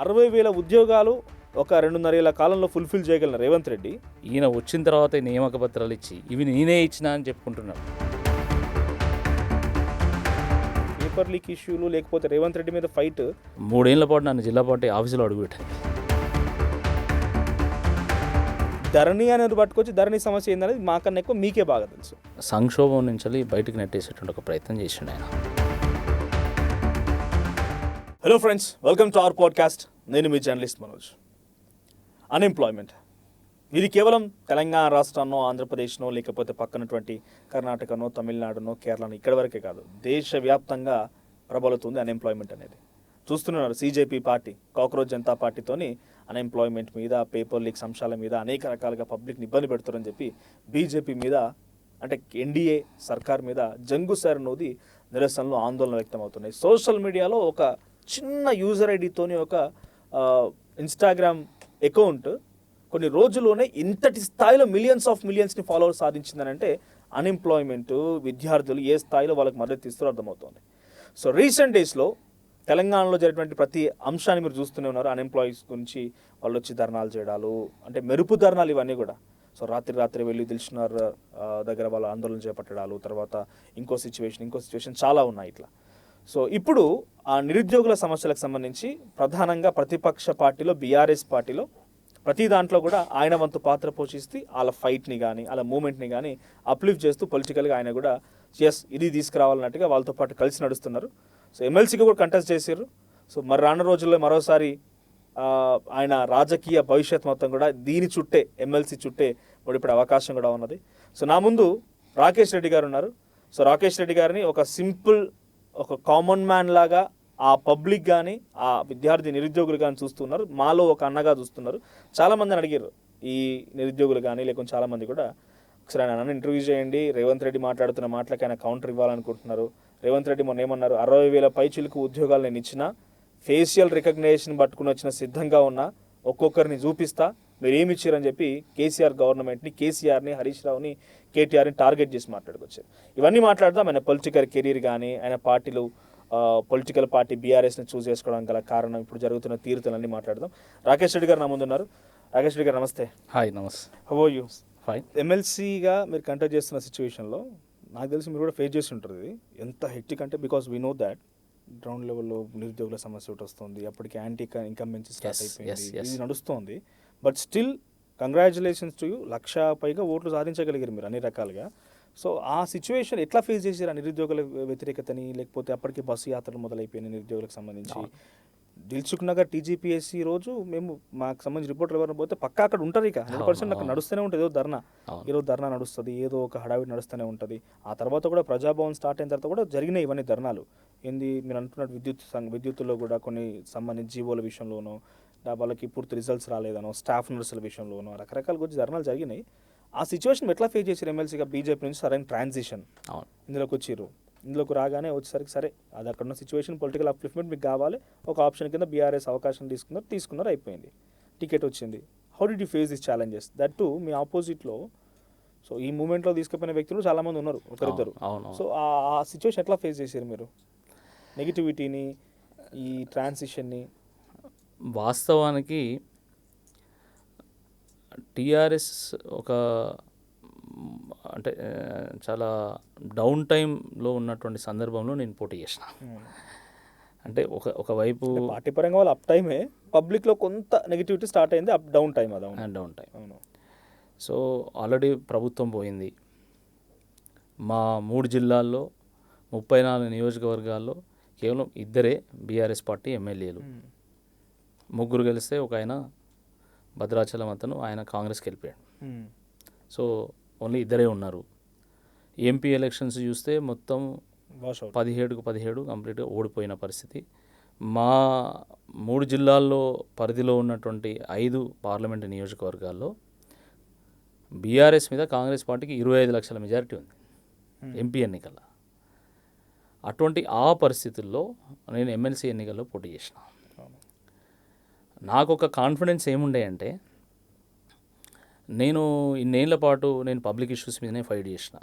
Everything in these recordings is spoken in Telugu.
60,000 ఉద్యోగాలు ఒక 2.5 ఏళ్ల కాలంలో ఫుల్ఫిల్ చేయగలిగిన రేవంత్ రెడ్డి ఈయన వచ్చిన తర్వాత నియామక పత్రాలు ఇచ్చి ఇవి నేనే ఇచ్చినా అని చెప్పుకుంటున్నాడు. పేపర్ లీక్ ఇష్యూలు లేకపోతే రేవంత్ రెడ్డి మీద ఫైట్ 3 ఏళ్ల పాటు నన్ను జిల్లా పార్టీ ఆఫీసులో అడుగుపెట్టాను. ధరణి అనేది పట్టుకొచ్చి ధరణి సమస్య ఏందనేది మాకన్నా ఎక్కువ మీకే బాగా తెలుసు. సంక్షోభం నుంచి బయటకు నెట్టేసేటువంటి ఒక ప్రయత్నం చేసిండు ఆయన. Hello friends, welcome to our podcast. నేను మీ జర్నలిస్ట్ మనోజ్. అన్ఎంప్లాయ్మెంట్ ఇది కేవలం తెలంగాణ రాష్ట్రాన్నో, ఆంధ్రప్రదేశ్నో, లేకపోతే పక్కనటువంటి కర్ణాటకనో, తమిళనాడునో, కేరళనో ఇక్కడి వరకే కాదు, దేశవ్యాప్తంగా ప్రబలుతుంది అన్ఎంప్లాయ్మెంట్ అనేది. చూస్తున్నారు సీజేపీ పార్టీ, కాక్రోచ్ జనతా పార్టీతోని అన్ఎంప్లాయ్మెంట్ మీద, పేపర్ లీక్స్ అంశాల మీద అనేక రకాలుగా పబ్లిక్ని ఇబ్బంది పెడుతారని చెప్పి బీజేపీ మీద, అంటే ఎన్డీఏ సర్కార్ మీద జంగు సారనోది నిరసనలు, ఆందోళన వ్యక్తం అవుతున్నాయి. సోషల్ మీడియాలో ఒక చిన్న యూజర్ ఐడితోని ఒక ఇన్స్టాగ్రామ్ అకౌంట్ కొన్ని రోజుల్లోనే ఇంతటి స్థాయిలో మిలియన్స్ని ఫాలోవర్స్ సాధించిందని అంటే అన్ఎంప్లాయ్మెంట్, విద్యార్థులు ఏ స్థాయిలో వాళ్ళకి మద్దతు ఇస్తారో అర్థమవుతుంది. సో రీసెంట్ డేస్లో తెలంగాణలో జరిగినటువంటి ప్రతి అంశాన్ని మీరు చూస్తూనే ఉన్నారు. అన్ఎంప్లాయీస్ గురించి వాళ్ళు వచ్చి ధర్నాలు చేయడాలు, అంటే మెరుపు ధర్నాలు ఇవన్నీ కూడా. సో రాత్రి వెళ్ళి దిల్సుఖ్నగర్ దగ్గర వాళ్ళు ఆందోళన చేపట్టడాలు, తర్వాత ఇంకో సిచ్యువేషన్ చాలా ఉన్నాయి ఇట్లా. సో ఇప్పుడు ఆ నిరుద్యోగుల సమస్యలకు సంబంధించి ప్రధానంగా ప్రతిపక్ష పార్టీలో, బీఆర్ఎస్ పార్టీలో ప్రతి దాంట్లో కూడా ఆయన వంతు పాత్ర పోషిస్తూ వాళ్ళ ఫైట్ని కానీ, వాళ్ళ మూమెంట్ని కానీ అప్లిఫ్ట్ చేస్తూ పొలిటికల్గా ఆయన కూడా ఇది తీసుకురావాలన్నట్టుగా వాళ్ళతో పాటు కలిసి నడుస్తున్నారు. సో ఎమ్మెల్సీకి కూడా కంటెస్ట్ చేశారు. సో మరి రానున్న రోజుల్లో మరోసారి ఆయన రాజకీయ భవిష్యత్ మొత్తం కూడా దీని చుట్టే, ఎమ్మెల్సీ చుట్టే ముడిపడే అవకాశం కూడా ఉన్నది. సో నా ముందు రాకేష్ రెడ్డి గారు ఉన్నారు. సో రాకేష్ రెడ్డి గారిని ఒక సింపుల్, ఒక కామన్ మ్యాన్ లాగా ఆ పబ్లిక్ కానీ, ఆ విద్యార్థి నిరుద్యోగులు కానీ చూస్తున్నారు, మాలో ఒక అన్నగా చూస్తున్నారు. చాలామందిని అడిగారు ఈ నిరుద్యోగులు కానీ, లేకుంటే చాలామంది కూడా ఒకసారి ఆయన ఇంటర్వ్యూ చేయండి, రేవంత్ రెడ్డి మాట్లాడుతున్న మాటలకి ఆయన కౌంటర్ ఇవ్వాలనుకుంటున్నారు. రేవంత్ రెడ్డి మొన్న ఏమన్నారు, 60,000 పైచిలకు ఉద్యోగాలు నేను ఇచ్చినా, ఫేషియల్ రికగ్నేషన్ పట్టుకుని వచ్చిన సిద్ధంగా ఉన్నా, ఒక్కొక్కరిని చూపిస్తా, మీరు ఏమి ఇచ్చారని చెప్పి కేసీఆర్ గవర్నమెంట్ని, కేసీఆర్ని, హరీష్ రావుని, కేటీఆర్ని టార్గెట్ చేసి మాట్లాడుకొచ్చారు. ఇవన్నీ మాట్లాడదాం. ఆయన పొలిటికల్ కెరీర్ కానీ, ఆయన పార్టీలు, పొలిటికల్ పార్టీ బీఆర్ఎస్ని చూస్ చేసుకోవడానికి గల కారణం, ఇప్పుడు జరుగుతున్న తీరుతలన్నీ మాట్లాడదాం. రాకేష్ రెడ్డి గారు నా ముందున్నారు. రాకేష్ రెడ్డి గారు నమస్తే. హాయ్, నమస్తే. How are you? ఫైన్. ఎమ్మెల్సీగా మీరు కంటెస్ట్ చేస్తున్న సిచ్యువేషన్లో నాకు తెలిసి మీరు కూడా ఫేస్ చేసి ఉంటారు. ఇది ఎంత హెక్టిక్ అంటే, because we know that ground లెవెల్లో నిరుద్యోగుల సమస్య ఒకటి వస్తుంది, అప్పటికి యాంటీ ఇన్కంబెన్సీ స్టార్ట్ అయిపోయింది, ఇది నడుస్తుంది. But still congratulations to you, 1,00,000 పైగా ఓట్లు సాధించగలిగారు మీరు అన్ని రకాలుగా. సో ఆ సిచ్యువేషన్ ఎట్లా ఫేస్ చేశారు? ఆ నిరుద్యోగుల వ్యతిరేకతని, లేకపోతే అప్పటికి బస్సు యాత్రలు మొదలైపోయినాయి నిరుద్యోగులకు సంబంధించి. దిల్సుఖ్నగర్ టీజీపీఎస్సీ రోజు మేము, మాకు సంబంధించి రిపోర్టర్లు ఎవరైనా పోతే పక్కా అక్కడ ఉంటారు. ఇక 100% అక్కడ నడుస్తూనే ఉంటుంది. ఏదో ధర్నా, ఈరోజు ధర్నా నడుస్తుంది, ఏదో ఒక హడావిడి నడుస్తూనే ఉంటుంది. ఆ తర్వాత కూడా ప్రజాభవన్ స్టార్ట్ అయిన తర్వాత కూడా జరిగినాయి ఇవన్నీ ధర్నాలు. ఏంది మీరు అంటున్నట్టు విద్యుత్తులో కూడా కొన్ని సంబంధించి జీవోల విషయంలోనో, వాళ్ళకి పూర్తి రిజల్ట్స్ రాలేదనో, స్టాఫ్ నర్సుల విషయంలోనో రకరకాల గురించి ధర్నాలు జరిగినాయి. ఆ సిచ్యువేషన్ ఎట్లా ఫేస్ చేశారు ఎమ్మెల్సీగా? బీజేపీ నుంచి సరైన ట్రాన్సిషన్ ఇందులోకి వచ్చారు. ఇందులోకి రాగానే వచ్చేసరికి సరే, అది అక్కడ ఉన్న సిచ్యువేషన్, పొలిటికల్ అప్లిఫ్ట్మెంట్ మీకు కావాలి, ఒక ఆప్షన్ కింద బీఆర్ఎస్ అవకాశం తీసుకున్నారు, అయిపోయింది, టికెట్ వచ్చింది. How did you face these challenges? That to me ఆపోజిట్లో. సో ఈ మూమెంట్లో తీసుకుపోయిన వ్యక్తులు చాలామంది ఉన్నారు, ఒకరిద్దరు. సో ఆ సిచ్యువేషన్ ఎట్లా ఫేస్ చేశారు మీరు, నెగిటివిటీని, ఈ ట్రాన్సిషన్ని? వాస్తవానికి టీఆర్ఎస్ ఒక, అంటే చాలా డౌన్ టైంలో ఉన్నటువంటి సందర్భంలో నేను పోటీ చేసిన. అంటే ఒకవైపు పార్టీ పరంగా వాళ్ళు అప్ టైమే, పబ్లిక్లో కొంత నెగిటివిటీ స్టార్ట్ అయింది, up down time. Down time. So already ప్రభుత్వం పోయింది. మా 3 జిల్లాల్లో 34 నియోజకవర్గాల్లో కేవలం 2 బీఆర్ఎస్ పార్టీ ఎమ్మెల్యేలు, 3 గెలిస్తే ఒక ఆయన భద్రాచలం అతను, ఆయన కాంగ్రెస్కి వెళ్ళిపోయాడు. సో ఓన్లీ 2 ఉన్నారు. ఎంపీ ఎలక్షన్స్ చూస్తే మొత్తం 17కు 17 కంప్లీట్గా ఓడిపోయిన పరిస్థితి. మా 3 జిల్లాల్లో పరిధిలో ఉన్నటువంటి 5 పార్లమెంటు నియోజకవర్గాల్లో బీఆర్ఎస్ మీద కాంగ్రెస్ పార్టీకి 25 లక్షల మెజారిటీ ఉంది ఎంపీ ఎన్నికల్లో. అటువంటి ఆ పరిస్థితుల్లో నేను ఎమ్మెల్సీ ఎన్నికల్లో పోటీ చేసిన. నాకు ఒక కాన్ఫిడెన్స్ ఏముండే అంటే, నేను ఇన్నేళ్ల పాటు నేను పబ్లిక్ ఇష్యూస్ మీదనే ఫైట్ చేసిన.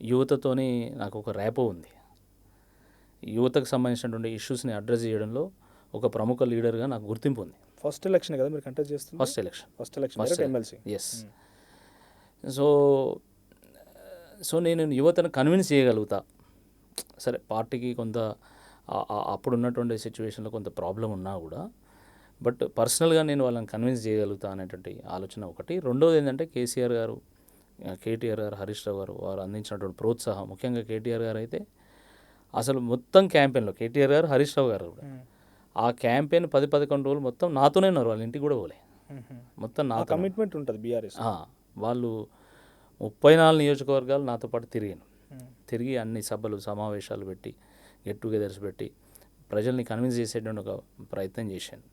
యువతతోని నాకు ఒక ర్యాపో ఉంది. యువతకు సంబంధించినటువంటి ఇష్యూస్ని అడ్రస్ చేయడంలో ఒక ప్రముఖ లీడర్గా నాకు గుర్తింపు ఉంది. ఫస్ట్ ఎలక్షన్ కదా మీరు కంటెస్ట్ చేస్తుంది? First election MLC. Yes. So so నేను యువతను కన్విన్స్ చేయగలుగుతా. సరే పార్టీకి కొంత అప్పుడు ఉన్నటువంటి సిచ్యువేషన్లో కొంత ప్రాబ్లం ఉన్నా కూడా బట్ పర్సనల్గా నేను వాళ్ళని కన్విన్స్ చేయగలుగుతా అనేటువంటి ఆలోచన ఒకటి. రెండోది ఏంటంటే కేసీఆర్ గారు, కేటీఆర్ గారు, హరీష్ రావు గారు వారు అందించినటువంటి ప్రోత్సాహం, ముఖ్యంగా కేటీఆర్ గారు అయితే అసలు మొత్తం క్యాంపెయిన్లో కేటీఆర్ గారు, హరీష్ రావు గారు కూడా ఆ క్యాంపెయిన్ 10-11 రోజులు మొత్తం నాతోనే ఉన్నారు. వాళ్ళ ఇంటికి కూడా పోలే, మొత్తం నా కమిట్మెంట్ ఉంటుంది బీఆర్ఎస్. వాళ్ళు 34 నియోజకవర్గాలు నాతో పాటు తిరిగి అన్ని సభలు సమావేశాలు పెట్టి గెట్ టుగెదర్స్ పెట్టి ప్రజల్ని కన్విన్స్ చేసేటువంటి ఒక ప్రయత్నం చేశాను.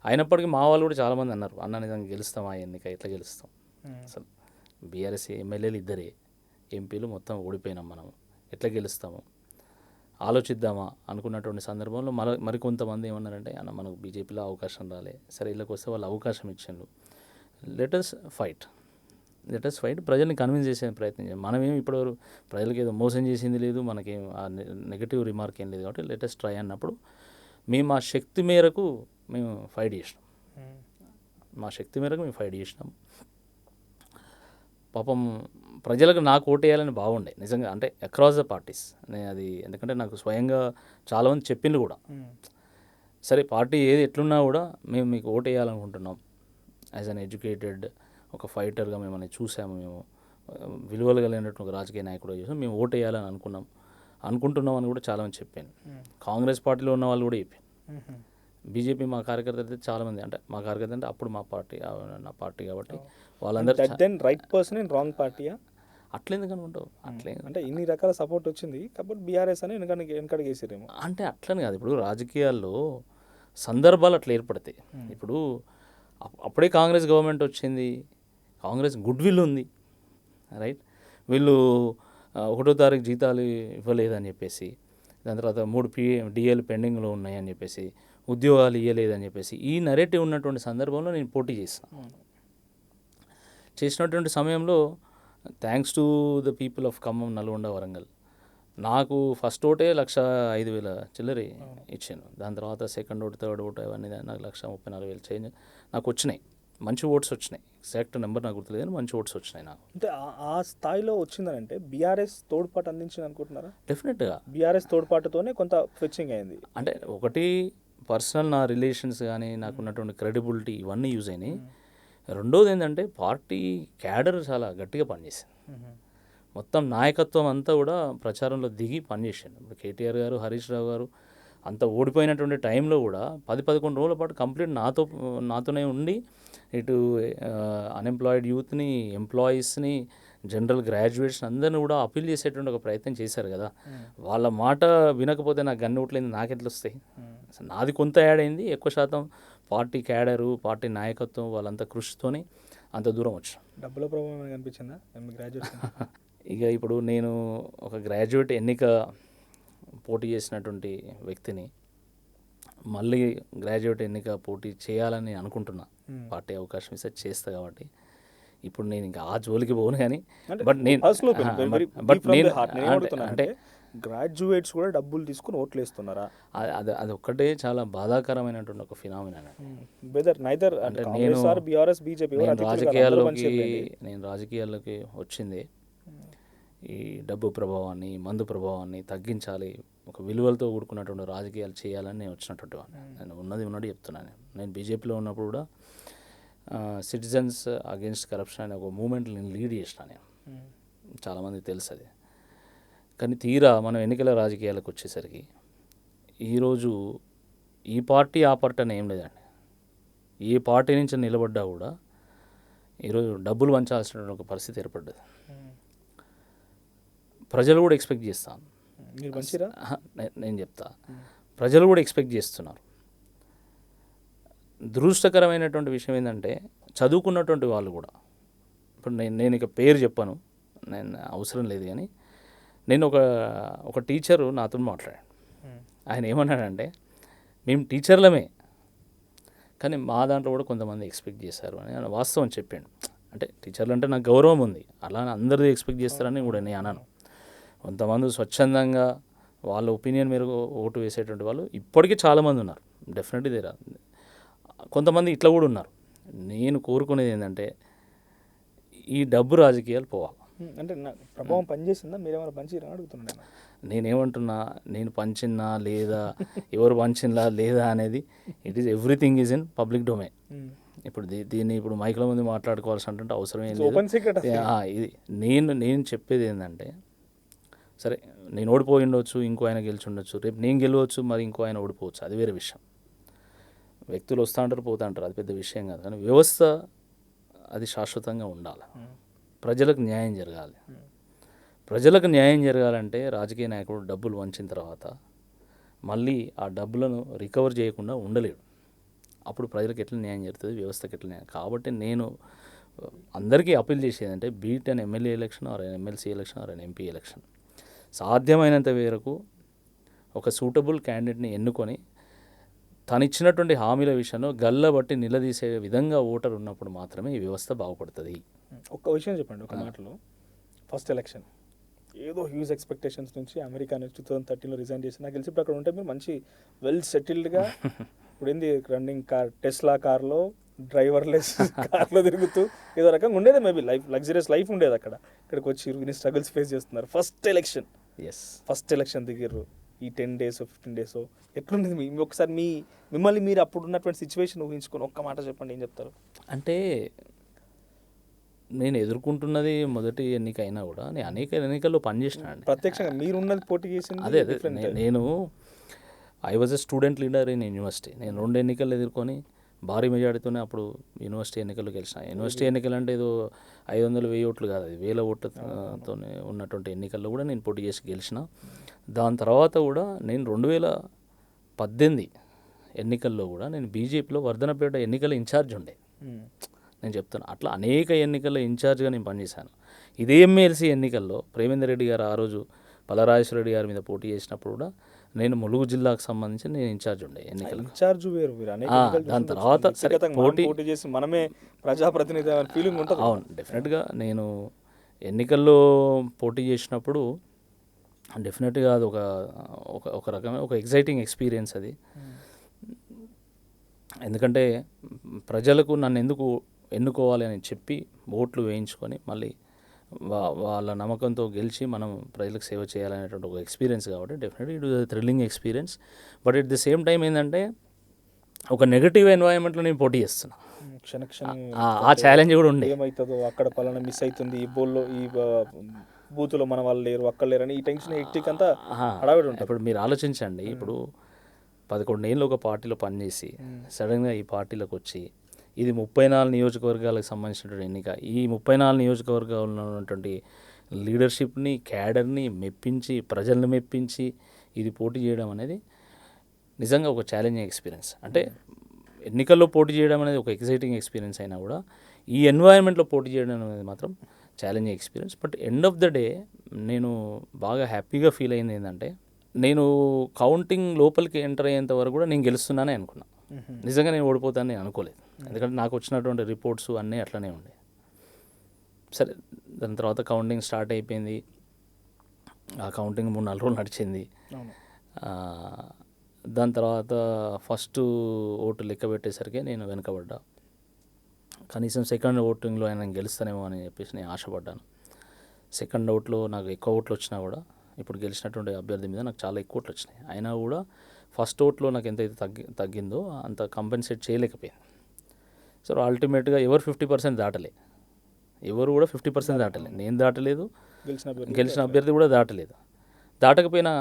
అయినప్పటికీ మా వాళ్ళు కూడా చాలామంది అన్నారు, అన్న నిజంగా గెలుస్తామా ఎన్నిక, ఎట్లా గెలుస్తాం, అసలు బీఆర్ఎస్ ఎమ్మెల్యేలు ఇద్దరే, ఎంపీలు మొత్తం ఓడిపోయినాం, మనం ఎట్లా గెలుస్తాము, ఆలోచిద్దామా అనుకున్నటువంటి సందర్భంలో మరికొంతమంది ఏమన్నారంటే, అన్న మనకు బీజేపీలో అవకాశం రాలే, సరే వీళ్ళకి వస్తే వాళ్ళు అవకాశం ఇచ్చిండ్రు, లెటస్ ఫైట్ ప్రజల్ని కన్విన్స్ చేసే ప్రయత్నం చేయాలి. మనమేం ఇప్పుడు ప్రజలకు ఏదో మోసం చేసింది లేదు, మనకేం నెగిటివ్ రిమార్క్ ఏం లేదు, కాబట్టి లెటస్ ట్రై అన్నప్పుడు మేము మా శక్తి మేరకు మేము ఫైట్ చేసినాం. పాపం ప్రజలకు నాకు ఓటేయాలని బాగుండే నిజంగా, అంటే అక్రాస్ ద పార్టీస్. నేను అది ఎందుకంటే నాకు స్వయంగా చాలామంది చెప్పిండ్రు కూడా, సరే పార్టీ ఏది ఎట్లున్నా కూడా మేము మీకు ఓటేయాలనుకుంటున్నాం, యాజ్ అన్ ఎడ్యుకేటెడ్ ఒక ఫైటర్గా మిమ్మల్ని చూసాము, మేము విలువలు కలిగినట్టు ఒక రాజకీయ నాయకుడు చూసాం, మేము ఓటేయాలని అనుకుంటున్నాం అని కూడా చాలామంది చెప్పాను. కాంగ్రెస్ పార్టీలో ఉన్న వాళ్ళు కూడా చెప్పాను. బీజేపీ మా కార్యకర్తలు అయితే చాలామంది, అంటే మా కార్యకర్త అంటే అప్పుడు నా పార్టీ కాబట్టి వాళ్ళందరూ రైట్ పర్సన్ ఇన్ రాంగ్ పార్టీయా అట్లెందుకు అనుకుంటావు, అంటే ఇన్ని రకాల సపోర్ట్ వచ్చింది కాబట్టి బీఆర్ఎస్ అని వెనకడికి వేసారేమో అంటే అట్లని కాదు. ఇప్పుడు రాజకీయాల్లో సందర్భాలు అట్లా ఏర్పడతాయి. ఇప్పుడు అప్పుడే కాంగ్రెస్ గవర్నమెంట్ వచ్చింది, కాంగ్రెస్ గుడ్ విల్ ఉంది, రైట్. వీళ్ళు 1వ తారీఖు జీతాలు ఇవ్వలేదని చెప్పేసి, దాని తర్వాత 3 డిఏలు పెండింగ్లో ఉన్నాయని చెప్పేసి, ఉద్యోగాలు ఇవ్వలేదని చెప్పేసి ఈ నెరేటివ్ ఉన్నటువంటి సందర్భంలో నేను పోటీ చేసినటువంటి సమయంలో thanks to the people of Khammam, Nalgonda, Warangal నాకు ఫస్ట్ ఓటే 1,05,000 చిల్లరి ఇచ్చాను. దాని తర్వాత సెకండ్ ఓటు, థర్డ్ ఓటు అవన్నీ నాకు 1,34,000 చేంజ్ నాకు వచ్చినాయి. మంచి ఓట్స్ వచ్చినాయి, ఎగ్జాక్ట్ నెంబర్ నాకు గుర్తులేదు కానీ మంచి ఓట్స్ వచ్చినాయి నాకు. అంటే ఆ స్థాయిలో వచ్చిందనంటే బీఆర్ఎస్ తోడ్పాటు అందించింది అనుకుంటున్నారా? డెఫినెట్గా బీఆర్ఎస్ తోడ్పాటుతోనే కొంత ఫెచ్చింగ్ అయింది. అంటే ఒకటి పర్సనల్ నా రిలేషన్స్ కానీ నాకు ఉన్నటువంటి క్రెడిబిలిటీ ఇవన్నీ యూజ్ అయినాయి. రెండోది ఏంటంటే పార్టీ క్యాడర్ చాలా గట్టిగా పనిచేసింది. మొత్తం నాయకత్వం అంతా కూడా ప్రచారంలో దిగి పనిచేసాను. ఇప్పుడు కేటీఆర్ గారు, హరీష్ రావు గారు అంత ఓడిపోయినటువంటి టైంలో కూడా 10-11 రోజుల పాటు కంప్లీట్ నాతోనే ఉండి ఇటు అన్ఎంప్లాయిడ్ యూత్ని, ఎంప్లాయీస్ని, జనరల్ గ్రాడ్యుయేట్స్ అందరినీ కూడా అపీల్ చేసేటువంటి ఒక ప్రయత్నం చేశారు కదా. వాళ్ళ మాట వినకపోతే నాకు గన్ను ఓట్లేదు, నాకెట్లా వస్తాయి? నాది కొంత యాడ్ అయింది, ఎక్కువ శాతం పార్టీ క్యాడరు, పార్టీ నాయకత్వం వాళ్ళంతా కృషితోనే అంత దూరం వచ్చాం. డబ్బుల ప్రభావం కనిపించిందా గ్రాడ్యుయేట్? ఇక ఇప్పుడు నేను ఒక గ్రాడ్యుయేట్ ఎన్నిక పోటీ చేసినటువంటి వ్యక్తిని మళ్ళీ గ్రాడ్యుయేట్ ఎన్నిక పోటీ చేయాలని అనుకుంటున్నా. పార్టీ అవకాశం ఇస్తే చేస్తా కాబట్టి ఇప్పుడు నేను ఇంకా ఆ జోలికి పోను. కానీ బట్ నేను అంటే గ్రాడ్యుయేట్స్ కూడా డబ్బులు తీసుకుని ఓట్లు వేస్తున్నారా? అది ఒక్కటే చాలా బాధాకరమైనటువంటి ఒక ఫినామినా. అంటే నేను రాజకీయాల్లోకి వచ్చింది ఈ డబ్బు ప్రభావాన్ని, మందు ప్రభావాన్ని తగ్గించాలి, ఒక విలువలతో కూడుకున్నటువంటి రాజకీయాలు చేయాలని నేను వచ్చినటువంటి వాడిని. నేను ఉన్నది చెప్తున్నాను. నేను బీజేపీలో ఉన్నప్పుడు కూడా సిటిజన్స్ అగెన్స్ట్ కరప్షన్ అనే ఒక మూమెంట్ నేను లీడ్ చేసిన. నేను చాలామందికి తెలుసు అది. కానీ తీరా మనం ఎన్నికల రాజకీయాలకు వచ్చేసరికి ఈరోజు ఈ పార్టీ ఆ పార్టీ అని ఏం లేదండి. ఏ పార్టీ నుంచి నిలబడ్డా కూడా ఈరోజు డబ్బులు పంచాల్సిన ఒక పరిస్థితి ఏర్పడ్డది. ప్రజలు కూడా ఎక్స్పెక్ట్ చేస్తాను, నేను చెప్తా, ప్రజలు కూడా ఎక్స్పెక్ట్ చేస్తున్నారు. దురదృష్టకరమైనటువంటి విషయం ఏంటంటే చదువుకున్నటువంటి వాళ్ళు కూడా, ఇప్పుడు నేను ఇక పేరు చెప్పాను, నేను అవసరం లేదు, కానీ నేను ఒక టీచరు నాతో మాట్లాడాను. ఆయన ఏమన్నాడంటే, మేము టీచర్లమే కానీ మా దాంట్లో కూడా కొంతమంది ఎక్స్పెక్ట్ చేశారు అని ఆయన వాస్తవం చెప్పాడు. అంటే టీచర్లు అంటే నాకు గౌరవం ఉంది, అలానే అందరిది ఎక్స్పెక్ట్ చేస్తారని కూడా నేను అన్నాను. కొంతమంది స్వచ్ఛందంగా వాళ్ళ ఒపీనియన్ మేరకు ఓటు వేసేటువంటి వాళ్ళు ఇప్పటికీ చాలామంది ఉన్నారు. Definitely there are. కొంతమంది ఇట్లా కూడా ఉన్నారు. నేను కోరుకునేది ఏంటంటే ఈ డబ్బు రాజకీయాలు పోవాలి. అంటే నా ప్రభావం పనిచేసిందా, మీరేమైనా పంచిరా అడుగుతున్నాను నేను. నేనేమంటున్నా, నేను పంచినా లేదా ఎవరు పంచినా లేదా అనేది it is everything is in public domain. ఇప్పుడు దీన్ని ఇప్పుడు మైక్ల ముందు మాట్లాడుకోవాల్సిన అవసరం ఏం లేదు. Open secret. ఇది నేను చెప్పేది ఏంటంటే, సరే నేను ఓడిపోయి ఉండొచ్చు, ఇంకో ఆయన గెలిచి ఉండొచ్చు, రేపు నేను గెలవచ్చు, మరి ఇంకో ఆయన ఓడిపోవచ్చు, అది వేరే విషయం. వ్యక్తులు వస్తూ ఉంటారు పోతూ ఉంటారు, అది పెద్ద విషయం కాదు. కానీ వ్యవస్థ అది శాశ్వతంగా ఉండాలి. ప్రజలకు న్యాయం జరగాలి. ప్రజలకు న్యాయం జరగాలంటే రాజకీయ నాయకుడు డబ్బులు వంచిన తర్వాత మళ్ళీ ఆ డబ్బులను రికవర్ చేయకుండా ఉండలేడు. అప్పుడు ప్రజలకు ఎట్లా న్యాయం జరుగుతుంది, వ్యవస్థకి ఎట్లా న్యాయం. కాబట్టి నేను అందరికీ అప్పీల్ చేసేది అంటే be it an MLA election or MLC election or MP election, సాధ్యమైనంత మేరకు ఒక సూటబుల్ క్యాండిడేట్ని ఎన్నుకొని తను ఇచ్చినటువంటి హామీల విషయంలో గల్లబట్టి నిలదీసే విధంగా ఓటర్ ఉన్నప్పుడు మాత్రమే ఈ వ్యవస్థ బాగుపడుతుంది. ఒక్క విషయం చెప్పండి, ఒక మాటలో. ఫస్ట్ ఎలక్షన్ ఏదో హ్యూజ్ ఎక్స్పెక్టేషన్స్ నుంచి అమెరికా నుంచి 2013లో రిజైన్ చేసి నాకు తెలిసి ఇప్పుడు అక్కడ ఉంటే మీరు మంచి వెల్ సెటిల్డ్గా ఇప్పుడు ఏంది రన్నింగ్ కార్, టెస్లా కార్లో డ్రైవర్లెస్ కార్లో తిరుగుతూ ఏదో రకంగా ఉండేది. మేబీ లైఫ్ లగ్జరియస్ లైఫ్ ఉండేది అక్కడ. ఇక్కడికి వచ్చి ఇన్ని స్ట్రగుల్స్ ఫేస్ చేస్తున్నారు. ఫస్ట్ ఎలక్షన్ దిగిర్రు. ఈ 10 days 15 days ఎట్లుండేది మీ ఒకసారి మిమ్మల్ని మీరు అప్పుడు ఉన్నటువంటి సిచ్యువేషన్ ఊహించుకొని ఒక్క మాట చెప్పండి, ఏం చెప్తారు? అంటే నేను ఎదుర్కొంటున్నది మొదటి ఎన్నిక అయినా కూడా నేను అనేక ఎన్నికల్లో పనిచేసినాను. ప్రత్యక్షంగా మీరున్నది పోటీ చేసింది అదే నేను I was a student leader in university. నేను 2 ఎన్నికలు ఎదుర్కొని భారీ మెజారిటీతోనే అప్పుడు యూనివర్సిటీ ఎన్నికల్లో గెలిచిన. యూనివర్సిటీ ఎన్నికలు అంటే ఏదో 500-1000 ఓట్లు కాదు, అది 1000 ఓట్లతోనే ఉన్నటువంటి ఎన్నికల్లో కూడా నేను పోటీ చేసి గెలిచిన. దాని తర్వాత కూడా నేను 2018 ఎన్నికల్లో కూడా నేను బీజేపీలో వర్ధనపేట ఎన్నికల ఇన్ఛార్జ్ ఉండే. నేను చెప్తాను, అట్లా అనేక ఎన్నికల్లో ఇన్ఛార్జ్గా నేను పనిచేశాను. ఇదే ఎమ్మెల్సీ ఎన్నికల్లో ప్రేమేందర్ రెడ్డి గారు ఆ రోజు పలరాజేశ్వర రెడ్డి గారి మీద పోటీ చేసినప్పుడు కూడా నేను ములుగు జిల్లాకు సంబంధించి నేను ఇన్ఛార్జ్ ఉండే ఎన్నికలు. ఇన్ఛార్జ్ వేరు. దాని తర్వాత పోటీ చేసి మనమే ప్రజాప్రతినిధి ఫీలింగ్ ఉంటుంది. అవును, డెఫినెట్గా నేను ఎన్నికల్లో పోటీ చేసినప్పుడు డెఫినెట్గా అది ఒక రకమైన ఒక ఎగ్జైటింగ్ ఎక్స్పీరియన్స్ అది. ఎందుకంటే ప్రజలకు నన్ను ఎందుకు ఎన్నుకోవాలి అని చెప్పి ఓట్లు వేయించుకొని మళ్ళీ వాళ్ళ నమ్మకంతో గెలిచి మనం ప్రజలకు సేవ చేయాలనేటువంటి ఒక ఎక్స్పీరియన్స్ కాబట్టి definitely it was a thrilling experience. But at the same time ఏంటంటే ఒక నెగటివ్ ఎన్వైరన్మెంట్లో నేను పోటీ చేస్తున్నా. ఆ ఛాలెంజ్ కూడా ఉండే, ఏమవుతుందో అక్కడ పలానా మిస్ అవుతుంది, ఈ బోల్లో ఈ బూత్లో మన వాళ్ళు లేరు, అక్కడ లేరు అని ఈ టెన్షన్ హెక్టిక్ అంతా హడావిడి ఉంటుంది. ఇప్పుడు మీరు ఆలోచించండి, ఇప్పుడు 11 ఏళ్ళు ఒక పార్టీలో పనిచేసి సడన్గా ఈ పార్టీలోకి వచ్చి ఇది 34 నియోజకవర్గాలకు సంబంధించినటువంటి ఎన్నిక. ఈ 34 నియోజకవర్గాల్లో ఉన్నటువంటి లీడర్షిప్ని, క్యాడర్ని మెప్పించి, ప్రజల్ని మెప్పించి ఇది పోటీ చేయడం అనేది నిజంగా ఒక ఛాలెంజింగ్ ఎక్స్పీరియన్స్. అంటే ఎన్నికల్లో పోటీ చేయడం అనేది ఒక ఎక్సైటింగ్ ఎక్స్పీరియన్స్ అయినా కూడా ఈ ఎన్వైరన్మెంట్లో పోటీ చేయడం అనేది మాత్రం challenging experience. But end of the day నేను బాగా హ్యాపీగా ఫీల్ అయింది ఏంటంటే, నేను కౌంటింగ్ లోపలికి ఎంటర్ అయ్యేంత వరకు కూడా నేను గెలుస్తున్నానే అనుకున్నా. నిజంగా నేను ఓడిపోతానని నేను అనుకోలేదు. ఎందుకంటే నాకు వచ్చినటువంటి రిపోర్ట్స్ అన్నీ అట్లనే ఉండే. సరే, దాని తర్వాత కౌంటింగ్ స్టార్ట్ అయిపోయింది. ఆ కౌంటింగ్ 3-4 రోజులు నడిచింది. దాని తర్వాత ఫస్ట్ ఓటు లెక్క పెట్టేసరికి నేను వెనకబడ్డా. కనీసం సెకండ్ ఓటింగ్లో ఆయన గెలుస్తానేమో అని చెప్పేసి నేను ఆశపడ్డాను. సెకండ్ ఓట్లో నాకు ఎక్కువ ఓట్లు వచ్చినా కూడా ఇప్పుడు గెలిచినటువంటి అభ్యర్థి మీద నాకు చాలా ఎక్కువ ఓట్లు వచ్చినాయి. అయినా కూడా ఫస్ట్ ఓట్లో నాకు ఎంతైతే తగ్గిందో అంత కంపెన్సేట్ చేయలేకపోయింది. సో అల్టిమేట్గా ఎవరు 50% దాటలే, ఎవరు కూడా 50% దాటలే. నేను దాటలేదు, గెలిచిన అభ్యర్థి కూడా దాటలేదు. దాటకపోయినా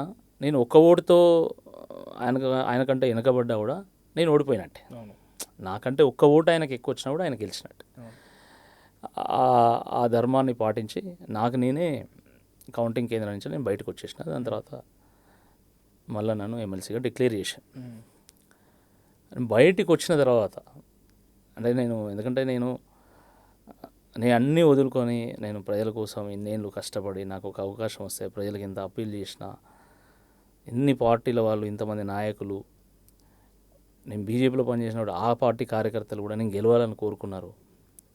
నేను ఒక్క ఓటుతో ఆయనకంటే వెనకబడ్డా కూడా నేను ఓడిపోయినట్టే. నాకంటే ఒక్క ఓటు ఆయనకు ఎక్కువ వచ్చినా కూడా ఆయన గెలిచినట్టు. ఆ ధర్మాన్ని పాటించి నాకు నేనే కౌంటింగ్ కేంద్రం నుంచి నేను బయటకు వచ్చేసిన. దాని తర్వాత మళ్ళీ నన్ను ఎమ్మెల్సీగా డిక్లేర్ చేశాను. బయటికి వచ్చిన తర్వాత అంటే ఎందుకంటే నేను అన్నీ వదులుకొని నేను ప్రజల కోసం ఇన్నేళ్ళు కష్టపడి నాకు ఒక అవకాశం వస్తే ప్రజలకు ఎంత అప్పీల్ చేసిన, ఎన్ని పార్టీల వాళ్ళు, ఇంతమంది నాయకులు, నేను బీజేపీలో పనిచేసినప్పుడు ఆ పార్టీ కార్యకర్తలు కూడా నేను గెలవాలని కోరుకున్నారు.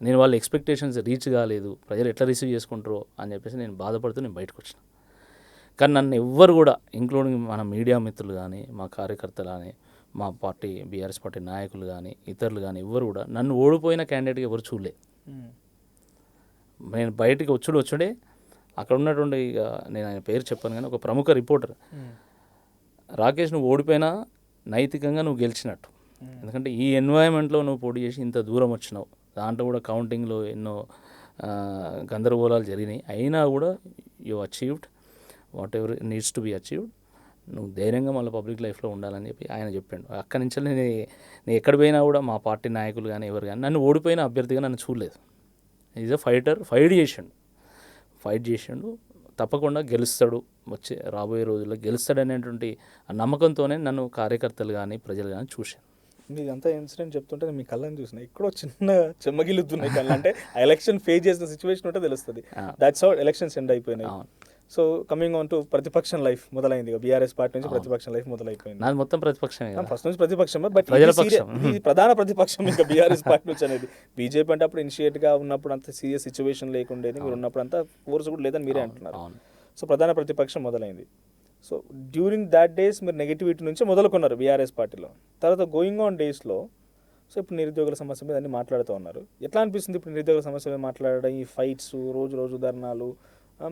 నేను వాళ్ళ ఎక్స్పెక్టేషన్స్ రీచ్ కాలేదు, ప్రజలు ఎట్లా రిసీవ్ చేసుకుంటారో అని చెప్పేసి నేను బాధపడుతూ నేను బయటకు వచ్చిన. కానీ నన్ను ఎవ్వరు కూడా ఇంక్లూడింగ్ మన మీడియా మిత్రులు కానీ మా కార్యకర్తలు కానీ మా పార్టీ బీఆర్ఎస్ పార్టీ నాయకులు కానీ ఇతరులు కానీ ఎవ్వరు కూడా నన్ను ఓడిపోయిన క్యాండిడేట్గా ఎవరు చూడలే. నేను బయటికి వచ్చుడే అక్కడ ఉన్నటువంటి ఇక నేను ఆయన పేరు చెప్పాను కానీ ఒక ప్రముఖ రిపోర్టర్, రాకేష్ నువ్వు ఓడిపోయినా నైతికంగా నువ్వు గెలిచినట్టు, ఎందుకంటే ఈ ఎన్వైరన్మెంట్లో నువ్వు పోటీ చేసి ఇంత దూరం వచ్చినావు, దాంట్లో కూడా కౌంటింగ్లో ఎన్నో గందరగోళాలు జరిగినాయి, అయినా కూడా you achieved what ever needs to be achieved, నువ్వు ధైర్యంగా మళ్ళీ పబ్లిక్ లైఫ్లో ఉండాలని చెప్పి ఆయన చెప్పాడు. అక్కడి నుంచి నేను ఎక్కడ పోయినా కూడా మా పార్టీ నాయకులు కానీ ఎవరు కానీ నన్ను ఓడిపోయిన అభ్యర్థిగా నన్ను చూడలేదు. ఈజ్ అ ఫైటర్, ఫైట్ చేసిండు, తప్పకుండా గెలుస్తాడు, వచ్చే రాబోయే రోజుల్లో గెలుస్తాడు అనేటువంటి ఆ నమ్మకంతోనే నన్ను కార్యకర్తలు కానీ ప్రజలు కానీ చూశాను. మీదంతా ఇన్సిడెంట్ చెప్తుంటే నేను మీ కళ్ళని చూసిన ఎక్కడో చిన్న చెమ్మగిలుతున్నాయి కళ్ళు, అంటే ఎలక్షన్ ఫేస్ చేసిన సిచ్యువేషన్ ఉంటే తెలుస్తుంది. దాట్స్ హౌ ఎలక్షన్స్ ఎండ్ అయిపోయినాయి. సో కమింగ్ ఆన్ టు ప్రతిపక్షం లైఫ్ మొదలైంది, బీఆర్ఎస్ పార్టీ నుంచి ప్రతిపక్షం లైఫ్ మొదలైపోయింది. నాది మొత్తం ప్రతిపక్షమే, ఫస్ట్ నుంచి ప్రతిపక్షమే, బట్ ఇది ప్రధాన ప్రతిపక్షం ఇంకా బీఆర్ఎస్ పార్టీ నుంచి అనేది. బీజేపీ అంటే అప్పుడు ఇనిషియేట్గా ఉన్నప్పుడు అంత సీరియస్ సిచ్యువేషన్ లేకుండేది, మీరు ఉన్నప్పుడు అంతా ఫోర్స్ కూడా లేదని మీరే అంటున్నారు. సో ప్రధాన ప్రతిపక్షం మొదలైంది. సో డ్యూరింగ్ దాట్ డేస్ మీరు నెగిటివిటీ నుంచి మొదలుకున్నారు బీఆర్ఎస్ పార్టీలో. తర్వాత గోయింగ్ ఆన్ డేస్లో సో ఇప్పుడు నిరుద్యోగుల సమస్య మీద అన్ని మాట్లాడుతూ ఉన్నారు. ఎట్లా అనిపిస్తుంది ఇప్పుడు నిరుద్యోగుల సమస్య మీద మాట్లాడడం, ఈ ఫైట్స్, రోజు ధర్నాలు,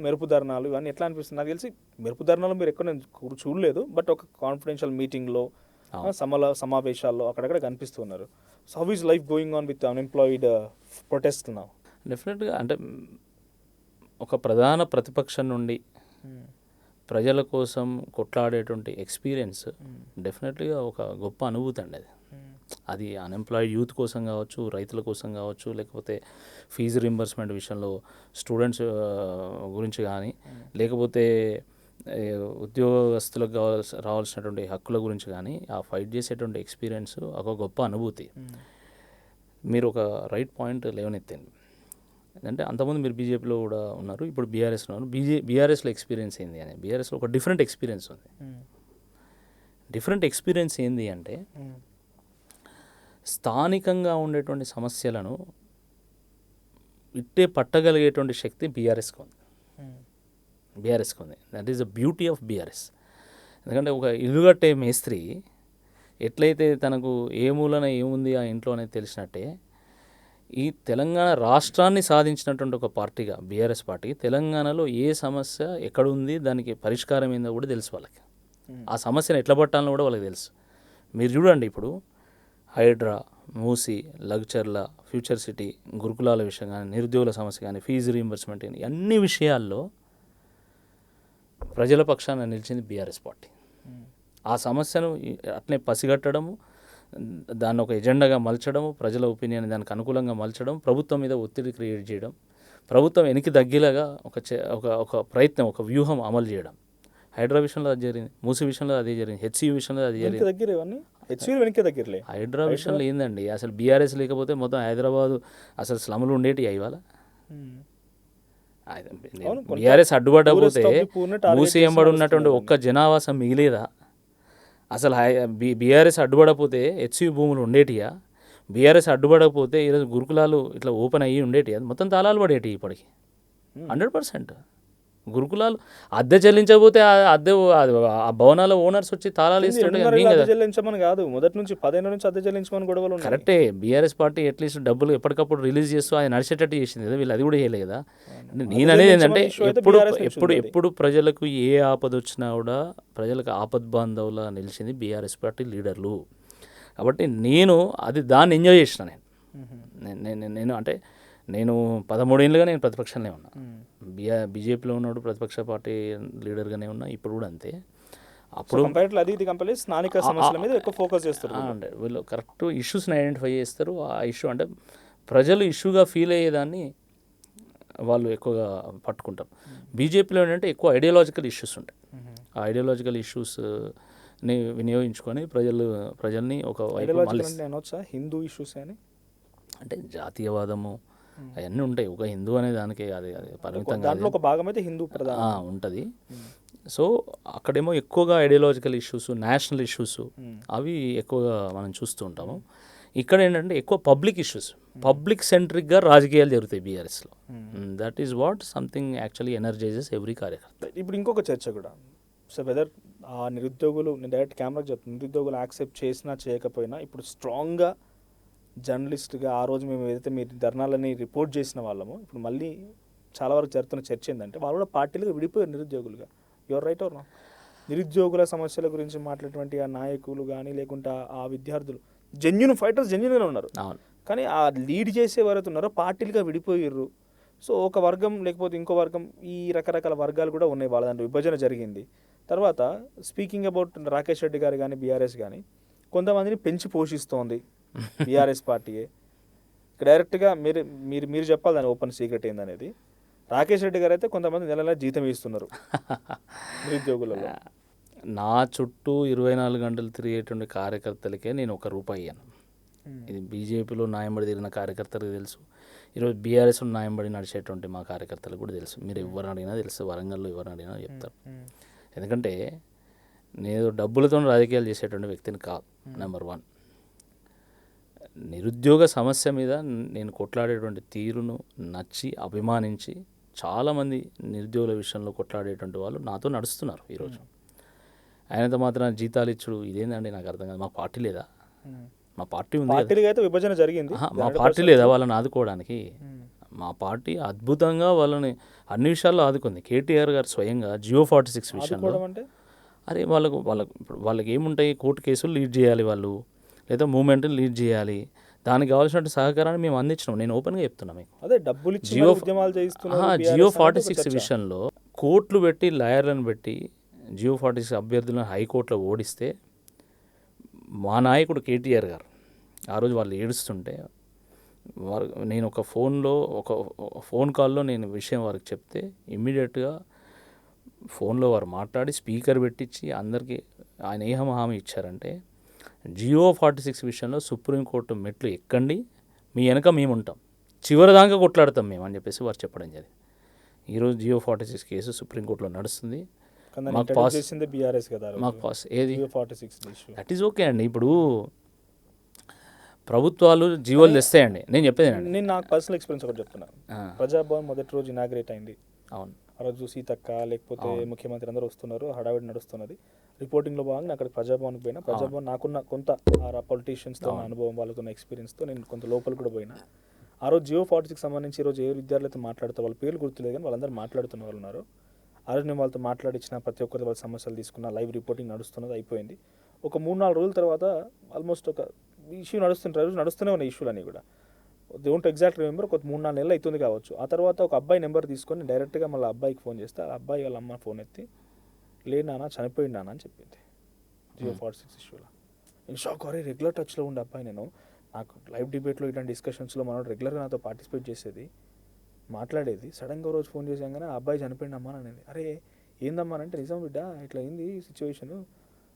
మెరుపు ధర్నాలు, ఇవన్నీ ఎట్లా అనిపిస్తుంది? నాకు తెలిసి మెరుపు ధర్నాలు మీరు ఎక్కడ నేను చూడలేదు, బట్ ఒక కాన్ఫిడెన్షియల్ మీటింగ్లో, సమావేశాల్లో అక్కడక్కడ కనిపిస్తూ ఉన్నారు. So how is life going on with unemployed protest now? డెఫినెట్గా అంటే ఒక ప్రధాన ప్రతిపక్షం నుండి ప్రజల కోసం కొట్లాడేటువంటి ఎక్స్పీరియన్స్ డెఫినెట్లీగా ఒక గొప్ప అనుభూతి అండి. అది అన్ఎంప్లాయిడ్ యూత్ కోసం కావచ్చు, రైతుల కోసం కావచ్చు, లేకపోతే ఫీజు రింబర్స్మెంట్ విషయంలో స్టూడెంట్స్ గురించి కానీ, లేకపోతే ఉద్యోగస్తులకు రావాల్సినటువంటి హక్కుల గురించి కానీ ఆ ఫైట్ చేసేటువంటి ఎక్స్పీరియన్స్ ఒక గొప్ప అనుభూతి. మీరు ఒక రైట్ పాయింట్ లేవనెత్తింది. అంటే అంతకుముందు మీరు బీజేపీలో కూడా ఉన్నారు, ఇప్పుడు బీఆర్ఎస్లో ఉన్నారు. బీఆర్ఎస్లో ఎక్స్పీరియన్స్ ఏంది అని, బీఆర్ఎస్లో ఒక డిఫరెంట్ ఎక్స్పీరియన్స్ ఉంది. డిఫరెంట్ ఎక్స్పీరియన్స్ ఏంది అంటే స్థానికంగా ఉండేటువంటి సమస్యలను ఇట్టే పట్టగలిగేటువంటి శక్తి బీఆర్ఎస్కి ఉంది. That is the beauty of BRS. ఎందుకంటే ఒక ఇల్లు కట్టే మేస్త్రి ఎట్లయితే తనకు ఏ మూలన ఏముంది ఆ ఇంట్లో అనేది తెలిసినట్టే, ఈ తెలంగాణ రాష్ట్రాన్ని సాధించినటువంటి ఒక పార్టీగా బీఆర్ఎస్ పార్టీ తెలంగాణలో ఏ సమస్య ఎక్కడుంది, దానికి పరిష్కారం ఏందో కూడా తెలుసు వాళ్ళకి. ఆ సమస్యను ఎట్లా పట్టాలని కూడా వాళ్ళకి తెలుసు. మీరు చూడండి, ఇప్పుడు హైడ్రా, మూసి, లగ్చర్ల, ఫ్యూచర్ సిటీ, గురుకులాల విషయం కానీ, నిరుద్యోగుల సమస్య కానీ, ఫీజు రీయింబర్స్మెంట్ కానీ, అన్ని విషయాల్లో ప్రజల పక్షాన నిలిచింది బీఆర్ఎస్ పార్టీ. ఆ సమస్యను అట్లే పసిగట్టడము, దాన్ని ఒక ఎజెండాగా మలచడము, ప్రజల ఒపీనియన్ దానికి అనుకూలంగా మలచడం, ప్రభుత్వం మీద ఒత్తిడి క్రియేట్ చేయడం, ప్రభుత్వం వెనక్కి తగ్గేలాగా ఒక ప్రయత్నం, ఒక వ్యూహం అమలు చేయడం. హైడ్రా విషయంలో అది జరిగింది, మూసి విషయంలో అదే జరిగింది, హెచ్సియు విషయంలో అది జరిగింది. హైడ్రా విషయంలో ఏందండి, అసలు బీఆర్ఎస్ లేకపోతే మొత్తం హైదరాబాదు అసలు స్లమ్లు ఉండేటి ఇవాళ. బీఆర్ఎస్ అడ్డుపడకపోతే మూసి ఎంబడి ఉన్నటువంటి ఒక్క జనావాసం మిగిలేదా? అసలు బీఆర్ఎస్ అడ్డుపడకపోతే హెచ్సియు భూములు ఉండేటియా? బీఆర్ఎస్ అడ్డుపడకపోతే ఈరోజు గురుకులాలు ఇట్లా ఓపెన్ అయ్యి ఉండేటియా? మొత్తం తాళాలు పడేటి ఇప్పటికి 100%. గురుకులాలు అద్దె చెల్లించకపోతే అద్దె ఆ భవనాల ఓనర్స్ వచ్చి తాళాలు చెల్లించమని కాదు, మొదటి నుంచి 10 ఏళ్ళ నుంచి అద్దె చెల్లించమని గొడవలు. కరెక్టే, బీఆర్ఎస్ పార్టీ అట్లీస్ట్ డబ్బులు ఎప్పటికప్పుడు రిలీజ్ చేస్తూ అది నడిచేటట్టు చేసింది కదా, వీళ్ళు అది కూడా చేయలేదు కదా. నేను అనేది ఏంటంటే ఎప్పుడు ప్రజలకు ఏ ఆపద వచ్చినా కూడా ప్రజలకు ఆపద్ బాంధవులా నిలిచింది బీఆర్ఎస్ పార్టీ లీడర్లు. కాబట్టి దాన్ని ఎంజాయ్ చేసిన నేను అంటే నేను 13 ఏళ్ళుగా నేను ప్రతిపక్షంలో ఉన్నా. బీజేపీలో ఉన్నప్పుడు ప్రతిపక్ష పార్టీ లీడర్గానే ఉన్నా, ఇప్పుడు కూడా అంతే. అప్పుడు స్థానిక సమస్యల మీద ఎక్కువ ఫోకస్ చేస్తారు. వీళ్ళు కరెక్ట్ ఇష్యూస్ని ఐడెంటిఫై చేస్తారు. ఆ ఇష్యూ అంటే ప్రజలు ఇష్యూగా ఫీల్ అయ్యేదాన్ని వాళ్ళు ఎక్కువగా పట్టుకుంటారు. బీజేపీలో ఏంటంటే ఎక్కువ ఐడియాలజికల్ ఇష్యూస్ ఉంటాయి. ఆ ఐడియాలజికల్ ఇష్యూస్ని వినియోగించుకొని ప్రజల్ని ఒక హిందూ ఇష్యూస్ అని అంటే జాతీయవాదము అవన్నీ ఉంటాయి. ఒక హిందూ అనే దానికి అది పరిమితంగా ఒక భాగం అయితే హిందూ ఉంటుంది. సో అక్కడేమో ఎక్కువగా ఐడియాలజికల్ ఇష్యూస్, నేషనల్ ఇష్యూస్ అవి ఎక్కువగా మనం చూస్తూ ఉంటాము. ఇక్కడ ఏంటంటే ఎక్కువ పబ్లిక్ ఇష్యూస్, పబ్లిక్ సెంట్రిక్గా రాజకీయాలు జరుగుతాయి బీఆర్ఎస్లో. That is what something actually energises every karyakarta. ఇప్పుడు ఇంకొక చర్చ కూడా, సో వెదర్ ఆ నిరుద్యోగులు, నేను డైరెక్ట్ కెమెరాకి చెప్తాను, నిరుద్యోగులు యాక్సెప్ట్ చేసినా చేయకపోయినా ఇప్పుడు స్ట్రాంగ్గా జర్నలిస్ట్గా ఆ రోజు మేము ఏదైతే మీరు ధర్నాలని రిపోర్ట్ చేసిన వాళ్ళము, ఇప్పుడు మళ్ళీ చాలా వరకు జరుగుతున్న చర్చ ఏంటంటే వాళ్ళు కూడా పార్టీలుగా విడిపోయారు నిరుద్యోగులుగా. You're right or not? నిరుద్యోగుల సమస్యల గురించి మాట్లాడేటువంటి ఆ నాయకులు కానీ లేకుంటే ఆ విద్యార్థులు జెన్యున్ ఫైటర్స్ జెన్యున్గానే ఉన్నారు, కానీ ఆ లీడ్ చేసే ఎవరైతే ఉన్నారో పార్టీలుగా విడిపోయారు. సో ఒక వర్గం లేకపోతే ఇంకో వర్గం, ఈ రకరకాల వర్గాలు కూడా ఉన్నాయి, వాళ్ళ దాంట్లో విభజన జరిగింది. తర్వాత స్పీకింగ్ అబౌట్ రాకేష్ రెడ్డి గారు కానీ బీఆర్ఎస్ కానీ కొంతమందిని పెంచి పోషిస్తోంది బీఆర్ఎస్ పార్టీయే. డైరెక్ట్గా మీరు మీరు మీరు చెప్పాలి దాని ఓపెన్ సీక్రెట్ ఏందనేది. రాకేష్ రెడ్డి గారు అయితే కొంతమంది నెల నెల జీతం ఇస్తున్నారు నిరుద్యోగులలో. నా చుట్టూ 24 గంటలు తిరిగేటువంటి కార్యకర్తలకే నేను ₹1 ఇయ్యాను. ఇది బీజేపీలో న్యాయంబడి తిరిగిన కార్యకర్తలకు తెలుసు, ఈరోజు బీఆర్ఎస్లో న్యాయంబడి నడిచేటువంటి మా కార్యకర్తలకు కూడా తెలుసు. మీరు ఎవరిని అడిగినా తెలుసు, వరంగల్లో ఎవరిని అడిగినా చెప్తారు. ఎందుకంటే నేను డబ్బులతో రాజకీయాలు చేసేటువంటి వ్యక్తిని కాదు. నెంబర్ 1, నిరుద్యోగ సమస్య మీద నేను కొట్లాడేటువంటి తీరును నచ్చి అభిమానించి చాలామంది నిరుద్యోగుల విషయంలో కొట్లాడేటువంటి వాళ్ళు నాతో నడుస్తున్నారు ఈరోజు. ఆయనతో మాత్రం జీతాలు ఇచ్చుడు ఇదేందండి నాకు అర్థం కాదు. మా పార్టీ లేదా? మా పార్టీ ఉంది, అయితే విభజన జరిగింది, మా పార్టీ లేదా వాళ్ళని ఆదుకోవడానికి? మా పార్టీ అద్భుతంగా వాళ్ళని అన్ని విషయాల్లో ఆదుకుంది. కేటీఆర్ గారు స్వయంగా జియో 46 విషయంలో, అరే వాళ్ళకి ఏముంటాయి, కోర్టు కేసులు లీడ్ చేయాలి వాళ్ళు, లేదా మూమెంట్ని లీడ్ చేయాలి, దానికి కావాల్సిన సహకారాన్ని మేము అందించినాం. నేను ఓపెన్గా చెప్తున్నా మీకు. అదే డబ్బులు జియో 46 విషయంలో కోర్టులు పెట్టి లాయర్లను పెట్టి జియో 46 అభ్యర్థులను హైకోర్టులో ఓడిస్తే మా నాయకుడు కేటీఆర్ గారు ఆ రోజు వాళ్ళు ఏడుస్తుంటే నేను ఒక ఫోన్ కాల్లో నేను విషయం వారికి చెప్తే ఇమ్మీడియట్గా ఫోన్లో వారు మాట్లాడి స్పీకర్ పెట్టించి అందరికీ ఆయన ఏ హామీ ఇచ్చారంటే, జియో 46 విషయంలో సుప్రీంకోర్టు మెట్లు ఎక్కండి, మీ వెనక మేము ఉంటాం, చివరి దాకా కొట్లాడతాం మేము అని చెప్పేసి వారు చెప్పడం జరిగింది. ఈరోజు జియో 46 కేసు సుప్రీంకోర్టులో నడుస్తుంది. మాకు పాస్ ఏది దట్ ఈజ్ ఓకే అండి. ఇప్పుడు ప్రభుత్వాలు జీవోలు తెస్తాయండి. నేను చెప్పేది, నేను నాకు పర్సనల్ ఎక్స్పీరియన్స్ ఒకటి చెప్తున్నాను. ప్రజాభవన్ మొదటి రోజు ఇనాగ్రేట్ అయింది. అవును, ఆ రోజు సీతక్క లేకపోతే ముఖ్యమంత్రి అందరూ వస్తున్నారు, హడావిడి నడుస్తున్నది. రిపోర్టింగ్లో భాగంగా అక్కడ ప్రజాభవన్కి పోయినా, ప్రజాభవన్ నాకున్న కొంత పొలిటీషియన్స్తో అనుభవం, వాళ్ళతో ఎక్స్పీరియన్స్తో నేను కొంత లోపల కూడా పోయినా. ఆ రోజు జియో 46 సంబంధించి ఈరోజు ఏ విద్యార్థులతో మాట్లాడుతారు, వాళ్ళ పేర్లు గుర్తులేదు కానీ వాళ్ళందరూ మాట్లాడుతున్న వాళ్ళు ఉన్నారు. ఆ రోజు నేను వాళ్ళతో మాట్లాడించిన ప్రతి ఒక్కరి వాళ్ళ సమస్యలు తీసుకున్న, లైవ్ రిపోర్టింగ్ నడుస్తున్నది, అయిపోయింది. ఒక 3-4 రోజుల తర్వాత ఆల్మోస్ట్ ఒక ఇష్యూ నడుస్తూనే ఉన్న ఇష్యూలు అన్నీ కూడా డోంట్ ఎగ్జాక్ట్ రిమెంబర్, ఒక 3-4 నెలలు అవుతుంది కావచ్చు. ఆ తర్వాత ఒక అబ్బాయి నెంబర్ తీసుకొని డైరెక్ట్గా మళ్ళీ అబ్బాయికి ఫోన్ చేస్తే ఆ అబ్బాయి వాళ్ళ అమ్మ ఫోన్ ఎత్తి, లేదు నాన్న చనిపోయింది నాన్న అని చెప్పింది జియో 46 ఇష్యూలో. నేను షాక్. అరే రెగ్యులర్ టచ్లో ఉండే అబ్బాయి, నేను నాకు లైవ్ డిబేట్లో ఇట్లాంటి డిస్కషన్స్లో మనం రెగ్యులర్గా నాతో పార్టిసిపేట్ చేసేది, మాట్లాడేది, సడన్గా రోజు ఫోన్ చేసాగానే ఆ అబ్బాయి చనిపోయింది అమ్మా అనేది. అరే ఏందమ్మా అంటే, నిజం బిడ్డ ఇట్లా అయింది సిచ్యువేషను,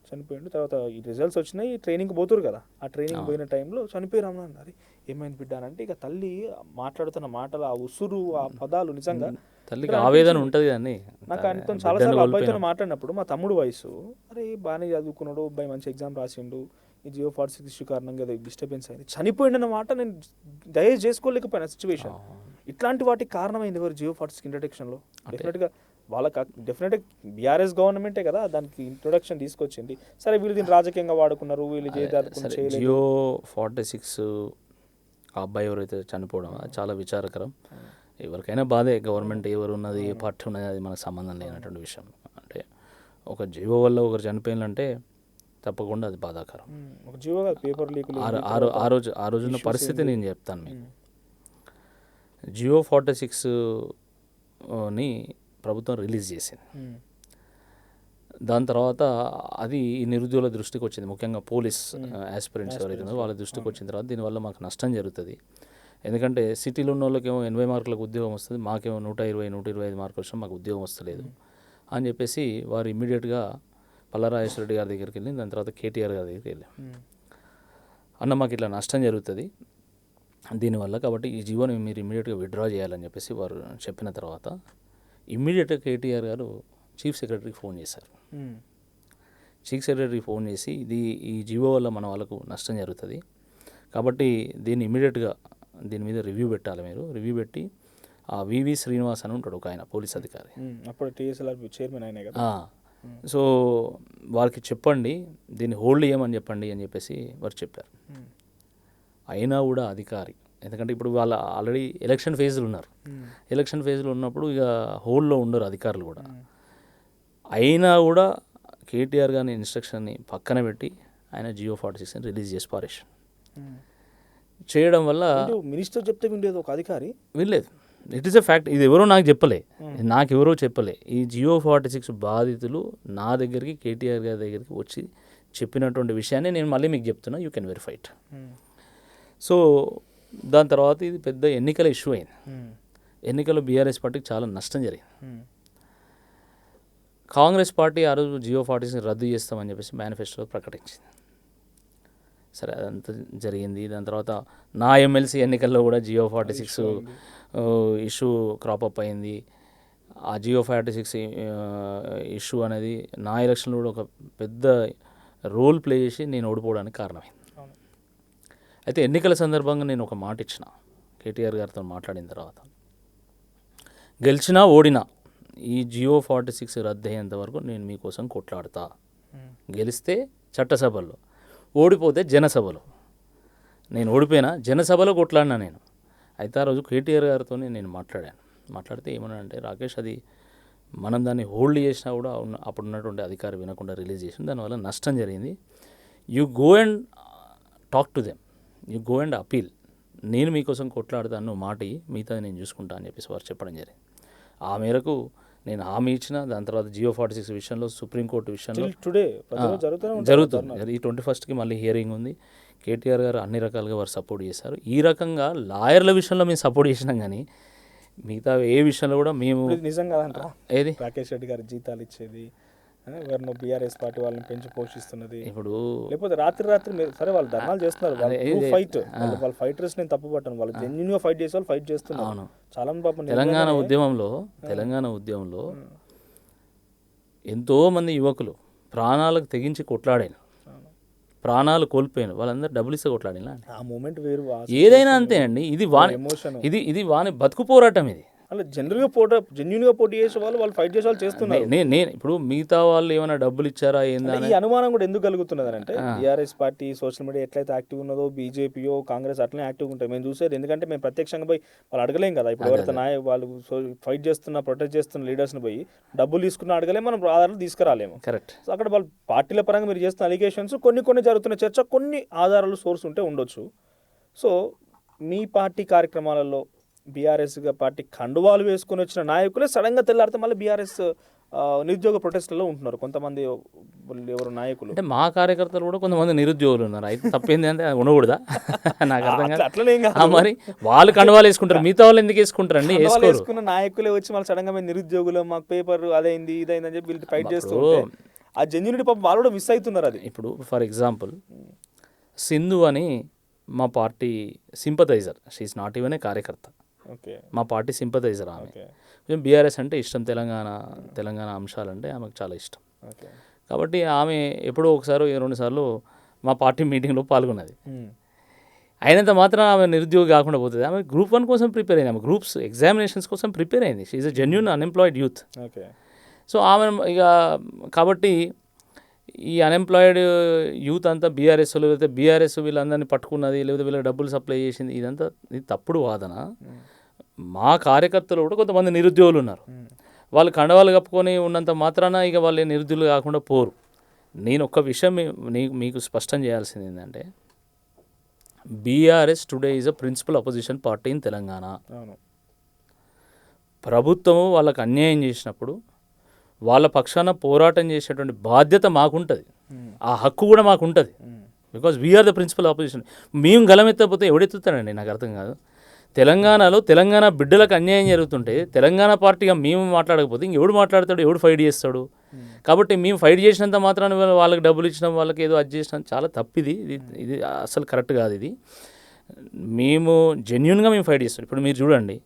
చనిపోయిండు. తర్వాత ఈ రిజల్ట్స్ వచ్చినాయి, ట్రైనింగ్కి పోతారు కదా, ఆ ట్రైనింగ్ పోయిన టైంలో చనిపోయారమ్మా అన్నది. ఏమైంది బిడ్డ అంటే, ఇక తల్లి మాట్లాడుతున్న మాటలు, ఆ ఉసురు, ఆ పదాలు నిజంగా తల్లికి ఆవేదన ఉంటుంది. కానీ నాకు ఆయనతో చాలాసార్లు అబ్బాయితో మాట్లాడినప్పుడు, మా తమ్ముడు వయసు, అరే బాగానే చదువుకున్నాడు, అబ్బాయి మంచి ఎగ్జామ్ రాసిండు, ఈ జియో 46 ఇష్యూ కారణంగా డిస్టర్బెన్స్ అయింది, చనిపోయిండన్న మాట నేను దయచేసి చేసుకోలేకపోయినా సిచ్యువేషన్. ఇట్లాంటి వాటికి కారణమైంది ఎవరు? జియో 46 ఇంట్రడక్షన్లో డెఫినెట్గా వాళ్ళకి డెఫినెట్గా బీఆర్ఎస్ గవర్నమెంటే కదా దానికి ఇంట్రొడక్షన్ తీసుకొచ్చింది. సరే వీళ్ళు దీన్ని రాజకీయంగా వాడుకున్నారు, వీళ్ళు జియో 46 ఆ అబ్బాయి ఎవరైతే చనిపోవడం చాలా విచారకరం. ఎవరికైనా బాధే, గవర్నమెంట్ ఎవరు ఉన్నది, ఏ పార్టీ ఉన్నది, అది మనకు సంబంధం లేనటువంటి విషయం. అంటే ఒక జియో వల్ల ఒకరు చనిపోయిందంటే తప్పకుండా అది బాధాకరం. ఒక జియో పేపర్ లీక్ ఆ రోజున్న పరిస్థితి నేను చెప్తాను మీకు. జియో 46ని ప్రభుత్వం రిలీజ్ చేసింది. దాని తర్వాత అది ఈ నిరుద్యోగుల దృష్టికి వచ్చింది, ముఖ్యంగా పోలీస్ ఆస్పిరెంట్స్ ఎవరైతే ఉన్నారో వాళ్ళ దృష్టికి వచ్చిన తర్వాత దీనివల్ల మాకు నష్టం జరుగుతుంది. ఎందుకంటే సిటీలో ఉన్న వాళ్ళకేమో 80 మార్కులకు ఉద్యోగం వస్తుంది, మాకేమో 120-125 మార్కులు వచ్చినా మాకు ఉద్యోగం వస్తలేదు అని చెప్పేసి వారు ఇమ్మీడియట్గా పల్లారాజేశ్వర రెడ్డి గారి దగ్గరికి వెళ్ళి, దాని తర్వాత కేటీఆర్ గారి దగ్గరికి వెళ్ళి, అన్న మాకు ఇట్లా నష్టం జరుగుతుంది దీనివల్ల, కాబట్టి ఈ జీవోని మీరు ఇమ్మీడియట్గా విత్డ్రా చేయాలని చెప్పేసి వారు చెప్పిన తర్వాత ఇమ్మీడియట్గా కేటీఆర్ గారు చీఫ్ సెక్రటరీకి ఫోన్ చేశారు. చీఫ్ సెక్రటరీకి ఫోన్ చేసి, ఈ జీవో వల్ల మన వాళ్ళకు నష్టం జరుగుతుంది కాబట్టి దీన్ని ఇమీడియట్గా దీని మీద రివ్యూ పెట్టాలి. మీరు రివ్యూ పెట్టి ఆ వివి శ్రీనివాస్ అని ఉంటాడు ఒక ఆయన పోలీస్ అధికారి, అప్పుడు టీఎస్ఎల్ఆర్ చైర్మన్ అయినా కదా. సో వారికి చెప్పండి, దీన్ని హోల్డ్ చేయమని చెప్పండి అని చెప్పేసి వారు చెప్పారు. అయినా కూడా అధికారి, ఎందుకంటే ఇప్పుడు వాళ్ళ ఆల్రెడీ ఎలక్షన్ ఫేజ్లో ఉన్నారు, ఎలక్షన్ ఫేజ్లో ఉన్నప్పుడు ఇక హోల్డ్లో ఉండరు అధికారులు కూడా. అయినా కూడా కేటీఆర్ గారి ఇన్స్ట్రక్షన్ని పక్కన పెట్టి ఆయన GO46 రిలీజ్ చేసి పారేషన్ చేయడం వల్ల మినిస్టర్ చెప్తే విండేది ఒక అధికారి వినలేదు. It is a fact. ఇది ఎవరో నాకు చెప్పలే, నాకెవరో చెప్పలే. ఈ GO46 బాధితులు నా దగ్గరికి, కేటీఆర్ గారి దగ్గరికి వచ్చి చెప్పినటువంటి విషయాన్ని నేను మళ్ళీ మీకు చెప్తున్నా, you can verify it. So దాని తర్వాత ఇది పెద్ద ఎన్నికల ఇష్యూ అయింది. ఎన్నికల్లో బీఆర్ఎస్ పార్టీకి చాలా నష్టం జరిగింది. కాంగ్రెస్ పార్టీ ఆ రోజు GO46 రద్దు చేస్తామని చెప్పేసి మేనిఫెస్టోలో ప్రకటించింది. సరే, అదంతా జరిగింది. దాని తర్వాత నా ఎమ్మెల్సీ ఎన్నికల్లో కూడా GO46 ఇష్యూ క్రాపప్ అయింది. ఆ GO46 ఇష్యూ అనేది నా ఎలక్షన్లో కూడా ఒక పెద్ద రోల్ ప్లే చేసి నేను ఓడిపోవడానికి కారణమైంది. అయితే ఎన్నికల సందర్భంగా నేను ఒక మాట ఇచ్చిన కేటీఆర్ గారితో మాట్లాడిన తర్వాత, గెలిచినా ఓడినా ఈ GO46 రద్దు అయ్యేంత వరకు నేను మీకోసం కొట్లాడతా. గెలిస్తే చట్టసభల్లో, ఓడిపోతే జనసభలో. నేను ఓడిపోయినా జనసభలో కొట్లాడినా నేను. అయితే ఆ రోజు కేటీఆర్ గారితో నేను మాట్లాడితే ఏమన్నాడంటే, రాకేష్ అది మనం దాన్ని హోల్డ్ చేసినా కూడా అప్పుడు ఉన్నటువంటి అధికారి వినకుండా రిలీజ్ చేసింది, దానివల్ల నష్టం జరిగింది. You go and talk to them, you go and appeal. నేను మీకోసం కొట్లాడతాను, నువ్వు మాట మిగతాది నేను చూసుకుంటా అని చెప్పేసి వారు చెప్పడం జరిగింది. ఆ మేరకు నేను హామీ ఇచ్చిన. దాని తర్వాత GO46 విషయంలో సుప్రీంకోర్టు విషయంలో జరుగుతుంది. ఈ 21st మళ్ళీ హియరింగ్ ఉంది. కేటీఆర్ గారు అన్ని రకాలుగా వారు సపోర్ట్ చేశారు. ఈ రకంగా లాయర్ల విషయంలో మేము సపోర్ట్ చేసినాం, కానీ మిగతా ఏ విషయంలో కూడా మేము నిజంగా ఏది రాకేష్ రెడ్డి గారు జీతాలు ఇచ్చేది, ఎవరినో బీఆర్ఎస్ పార్టీ వాళ్ళని పెంచి పోషిస్తున్నది, ఇప్పుడు లేకపోతే రాత్రి సరే వాళ్ళు ధర్నాలు చేస్తున్నారు, వాళ్ళ ఫైటర్స్ నేను తప్పు పట్టాను, వాళ్ళు జెన్యూన్ గా ఫైట్ చేసే వాళ్ళు ఫైట్ చేస్తున్నారు. చాలా మంది పాపం తెలంగాణ ఉద్యమంలో ఎంతో మంది యువకులు ప్రాణాలకు తెగించి కొట్లాడాను, ప్రాణాలు కోల్పోయాను, వాళ్ళందరూ డబ్బులు ఇస్తే కొట్లాడినా. ఆ మూమెంట్ వేరు, ఏదైనా అంతే అండి. ఇది వాని ఎమోషన్, ఇది వాని బతుకు పోరాటం. ఇది అలా జెన్యూన్ గా పోటీ చేసే వాళ్ళు ఫైట్ చేసే వాళ్ళు చేస్తున్నారు. నేను ఇప్పుడు మిగతా వాళ్ళు ఏమైనా డబ్బులు ఇచ్చారా ఏందా ఈ అనుమానం కూడా ఎందుకు కలుగుతున్నది అంటే, బీఆర్ఎస్ పార్టీ సోషల్ మీడియా ఎట్లయితే యాక్టివ్ ఉన్నదో బీజేపీయో కాంగ్రెస్ అట్లనే యాక్టివ్గా ఉంటాయి. మేము చూసేది ఎందుకంటే మేము ప్రత్యక్షంగా పోయి వాళ్ళు అడగలేం కదా. ఇప్పుడు ఎవరైతే వాళ్ళు ఫైట్ చేస్తున్న ప్రొటెస్ట్ చేస్తున్న లీడర్స్ని పోయి డబ్బులు తీసుకున్న అడగలేము, మనం ఆధారాలు తీసుకురాలేము. కరెక్ట్. సో అక్కడ వాళ్ళు పార్టీల పరంగా మీరు చేస్తున్న అలిగేషన్స్ కొన్ని జరుగుతున్న చర్చ, కొన్ని ఆధారాలు సోర్స్ ఉంటే ఉండొచ్చు. సో మీ పార్టీ కార్యక్రమాలలో బీఆర్ఎస్గా పార్టీ కండువాలు వేసుకొని వచ్చిన నాయకులే సడన్గా తెల్లారితే మళ్ళీ బీఆర్ఎస్ నిరుద్యోగ ప్రొటెస్ట్లలో ఉంటున్నారు కొంతమంది ఎవరు నాయకులు. అంటే మా కార్యకర్తలు కూడా కొంతమంది నిరుద్యోగులు ఉన్నారు. అయితే తప్పేంది అంటే ఉండకూడదా? నాకు అర్థం కాదు. అట్లనే మరి వాళ్ళు కండువాలు వేసుకుంటారు, మిగతా వాళ్ళు ఎందుకు వేసుకుంటారండి? వేసుకున్న నాయకులే వచ్చి మళ్ళీ సడన్గా మేము నిరుద్యోగులు, మాకు పేపర్ అదైంది ఇదైంది అని చెప్పి వీళ్ళు ఫైట్ చేస్తూ ఆ జెన్యూనిటీ పాపం వాళ్ళు కూడా మిస్ అవుతున్నారు. అది ఇప్పుడు ఫర్ ఎగ్జాంపుల్ సింధు అని మా పార్టీ sympathiser, she is not even a karyakarta, మా పార్టీ సింపథైజర్. ఆమె బీఆర్ఎస్ అంటే ఇష్టం, తెలంగాణ అంశాలంటే ఆమెకు చాలా ఇష్టం. కాబట్టి ఆమె ఎప్పుడో ఒకసారి 2 సార్లు మా పార్టీ మీటింగ్లో పాల్గొన్నది. అయినంత మాత్రం ఆమె నిరుద్యోగి కాకుండా పోతుంది. ఆమె గ్రూప్ 1 కోసం ప్రిపేర్ అయింది, ఆమె గ్రూప్స్ ఎగ్జామినేషన్స్ కోసం ప్రిపేర్ అయింది. She is a genuine unemployed youth. So ఆమె ఇక కాబట్టి ఈ అన్ఎంప్లాయిడ్ యూత్ అంతా బీఆర్ఎస్, లేకపోతే బీఆర్ఎస్ వీళ్ళందరినీ పట్టుకున్నది, లేకపోతే వీళ్ళకి డబ్బులు సప్లై చేసింది, ఇదంతా ఇది తప్పుడు వాదన. మా కార్యకర్తలు కూడా కొంతమంది నిరుద్యోగులు ఉన్నారు. వాళ్ళు కండవాళ్ళు కప్పుకొని ఉన్నంత మాత్రాన ఇక వాళ్ళు నిరుద్యోగులు కాకుండా పోరు. నేను ఒక్క విషయం మీకు స్పష్టం చేయాల్సింది ఏంటంటే, BRS today is a principal opposition party in Telangana. ప్రభుత్వము వాళ్ళకు అన్యాయం చేసినప్పుడు వాళ్ళ పక్షాన పోరాటం చేసేటువంటి బాధ్యత మాకుంటుంది, ఆ హక్కు కూడా మాకుంటుంది. Because we are the principal opposition. మేము గలమెత్తకపోతే ఎవడెత్తుతాడండి? నాకు అర్థం కాదు. తెలంగాణలో తెలంగాణ బిడ్డలకు అన్యాయం జరుగుతుంటే తెలంగాణ పార్టీగా మేము మాట్లాడకపోతే ఇంకెవడు మాట్లాడతాడు, ఎవడు ఫైట్ చేస్తాడు? కాబట్టి మేము ఫైట్ చేసినంత మాత్రాన వాళ్ళకి డబ్బులు ఇచ్చినాం, వాళ్ళకి ఏదో అది చేసినాం, చాలా తప్పిది. ఇది అసలు కరెక్ట్ కాదు. ఇది మేము జెన్యూన్గా మేము ఫైట్ చేస్తాం. ఇప్పుడు మీరు చూడండి,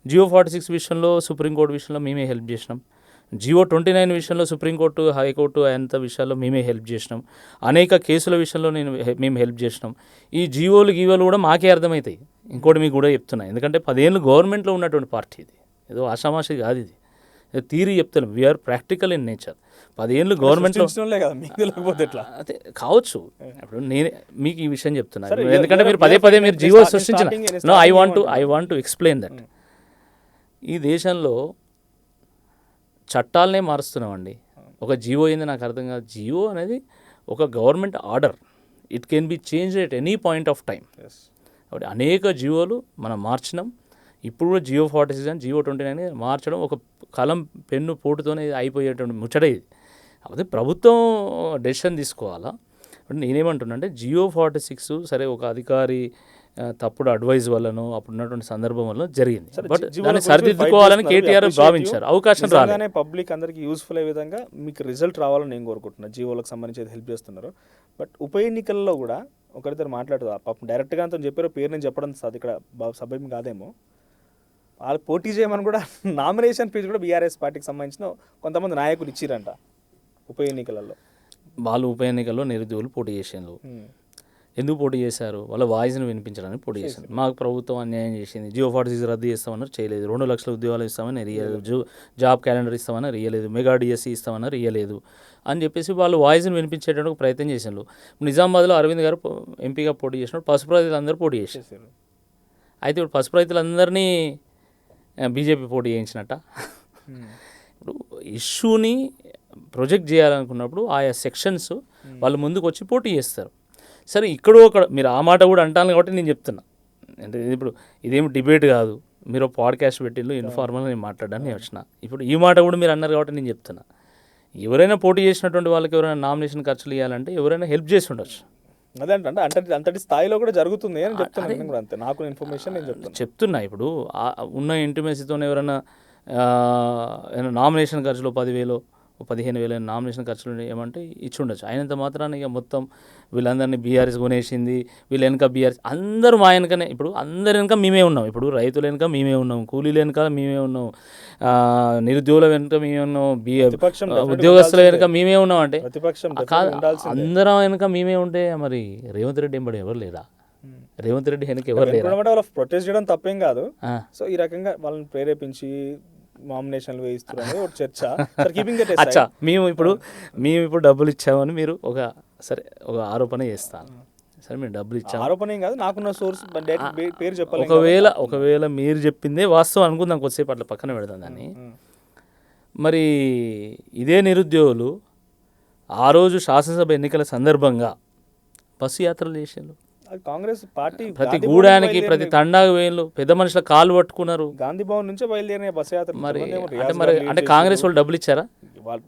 GO46 విషయంలో, సుప్రీంకోర్టు విషయంలో మేమే హెల్ప్ చేసినాం. GO 29 విషయంలో సుప్రీంకోర్టు, హైకోర్టు అంత విషయాల్లో మేమే హెల్ప్ చేసినాం. అనేక కేసుల విషయంలో మేము హెల్ప్ చేసినాం. ఈ జీవోలు గీవోలు కూడా మాకే అర్థమవుతాయి. ఇంకోటి మీకు కూడా చెప్తున్నా, ఎందుకంటే 10 ఏళ్ళు గవర్నమెంట్లో ఉన్నటువంటి పార్టీ ఇది, ఏదో ఆషామాషి కాదు ఇది. థీరీ చెప్తాను, వీఆర్ ప్రాక్టికల్ ఇన్ నేచర్. 10 ఏళ్ళు గవర్నమెంట్లో అదే కావచ్చు. ఇప్పుడు నేను మీకు ఈ విషయం చెప్తున్నాను, ఎందుకంటే మీరు పదే మీరు జీవో సృష్టించిన. No, I want to explain that. ఈ దేశంలో చట్టాలనే మారుస్తున్నామండి. ఒక జీవో ఏంది నాకు అర్థం కాదు. జీవో అనేది ఒక government order, it can be change at any point of time. కాబట్టి అనేక జీవోలు మనం మార్చినాం. ఇప్పుడు కూడా GO 46 అని GO 29 మార్చడం ఒక కలం పెన్ను పోటుతోనే అయిపోయేటువంటి ముచ్చటే ఇది. కాకపోతే ప్రభుత్వం డెసిషన్ తీసుకోవాలా. అంటే నేనేమంటున్నా అంటే GO 46 సరే ఒక అధికారి తప్పుడు అడ్వైజ్ వల్లనో అప్పుడు ఉన్నటువంటి సందర్భం వల్ల జరిగింది. బట్ దాన్ని సరిదిద్దుకోవాలని కేటీఆర్ భావించారు. అవకాశం రాలేదు. పబ్లిక్ అందరికీ యూస్ఫుల్ అయ్యే విధంగా మీకు రిజల్ట్ రావాలని నేను కోరుకుంటున్నాను. జీవోలకు సంబంధించి హెల్ప్ చేస్తున్నారు. బట్ ఉప ఎన్నికల్లో కూడా ఒకరిద్దరు మాట్లాడుతారు, పాపం డైరెక్ట్గా అంత చెప్పారో పేరు నేను చెప్పడం ఇక్కడ సభ్యం కాదేమో, వాళ్ళు పోటీ చేయమని కూడా నామినేషన్ ఫీజు కూడా బీఆర్ఎస్ పార్టీకి సంబంధించిన కొంతమంది నాయకులు ఇచ్చిరంట ఉప ఎన్నికలలో. వాళ్ళు ఉప ఎన్నికల్లో నిరుద్యోగులు పోటీ చేసారు. ఎందుకు పోటీ చేశారు? వాళ్ళ వాయిస్ని వినిపించడానికి పోటీ చేశారు. మాకు ప్రభుత్వం అన్యాయం చేసింది, GO 46 రద్దు చేస్తామన్నారు, చేయలేదు. 2 లక్షల ఉద్యోగాలు ఇస్తామని రియలేదు, జాబ్ క్యాలెండర్ ఇస్తామని రియలేదు, మెగా DSC ఇస్తామని రియలేదు అని చెప్పేసి వాళ్ళు వాయిస్ని వినిపించేటప్పుడు ప్రయత్నం చేశారు. నిజామాబాద్లో అరవింద్ గారు ఎంపీగా పోటీ చేసినప్పుడు పసుపు రైతులందరూ పోటీ చేశారు. అయితే ఇప్పుడు పసుపు రైతులందరినీ బీజేపీ పోటీ చేయించినట్ట. ఇప్పుడు ఇష్యూని ప్రొజెక్ట్ చేయాలనుకున్నప్పుడు ఆయా సెక్షన్స్ వాళ్ళు ముందుకు వచ్చి పోటీ చేస్తారు. సరే, ఇక్కడో అక్కడ మీరు ఆ మాట కూడా అంటాను కాబట్టి నేను చెప్తున్నా. అంటే ఇప్పుడు ఇదేమి డిబేట్ కాదు, మీరు పాడ్కాస్ట్ పెట్టిళ్ళు ఇన్ఫార్మల్గా నేను మాట్లాడడానికి వచ్చిన. ఇప్పుడు ఈ మాట కూడా మీరు అన్నారు కాబట్టి నేను చెప్తున్నా. ఎవరైనా పోటీ చేసినటువంటి వాళ్ళకి ఎవరైనా నామినేషన్ ఖర్చులు ఇవ్వాలంటే ఎవరైనా హెల్ప్ చేసి ఉండొచ్చు. అదే అంటే అంతటి స్థాయిలో కూడా జరుగుతుంది అని చెప్తున్నాను. అంతే నాకు ఇన్ఫర్మేషన్ నేను చెప్తున్నా. ఇప్పుడు ఉన్న ఇంటిమేసీతో ఎవరైనా నామినేషన్ ఖర్చులు 10,000 15,000 నామినేషన్ ఖర్చులు ఏమంటే ఇచ్చి ఉండొచ్చు. అయినంత మాత్రాన్ని ఇక మొత్తం వీళ్ళందరినీ బీఆర్ఎస్ కొనేసింది, వీళ్ళ వెనక బీఆర్ఎస్ అందరూ మా వెనకనే. ఇప్పుడు అందరి వెనక మేమే ఉన్నాం. ఇప్పుడు రైతుల వెనక మేమే ఉన్నాం, కూలీల వెనక మేమే ఉన్నాం, నిరుద్యోగుల వెనుక మేమే ఉన్నాం, ఉద్యోగస్తుల వెనుక మేమే ఉన్నాం. అంటే అందరం వెనుక మేమే ఉంటే మరి రేవంత్ రెడ్డి ఎంబడి ఎవరు లేరా? రేవంత్ రెడ్డి వెనక ఎవరు లేరా? ప్రొటెస్ట్ చేయడం తప్పేం కాదు. సో ఈ రకంగా వాళ్ళని ప్రేరేపించి నామినేషన్లు వేయిస్తున్నారు ఒక చర్చ. అచ్చా, మేము ఇప్పుడు డబ్బులు ఇచ్చామని మీరు ఒక ఆరోపణ చేస్తాను. సరే, మేము డబ్బులు ఇచ్చాము, ఆరోపణ ఏం కాదు, నాకున్న సోర్స్ పేరు చెప్పాలి. ఒకవేళ మీరు చెప్పిందే వాస్తవం అనుకుందాం, కొద్దిసేపు అట్లా పక్కన పెడతాం దాన్ని. మరి ఇదే నిరుద్యోగులు ఆ రోజు శాసనసభ ఎన్నికల సందర్భంగా బస్సు యాత్రలు చేసారు. కాంగ్రెస్ పార్టీ ప్రతి గూడానికి ప్రతి తండాకు వేళ్ళు, పెద్ద మనుషుల కాళ్ళు పట్టుకున్నారు. గాంధీ భవన్ నుంచే బయలుదేరిన బస్ యాత్ర. మరి అంటే కాంగ్రెస్ వాళ్ళు డబ్బులు ఇచ్చారా?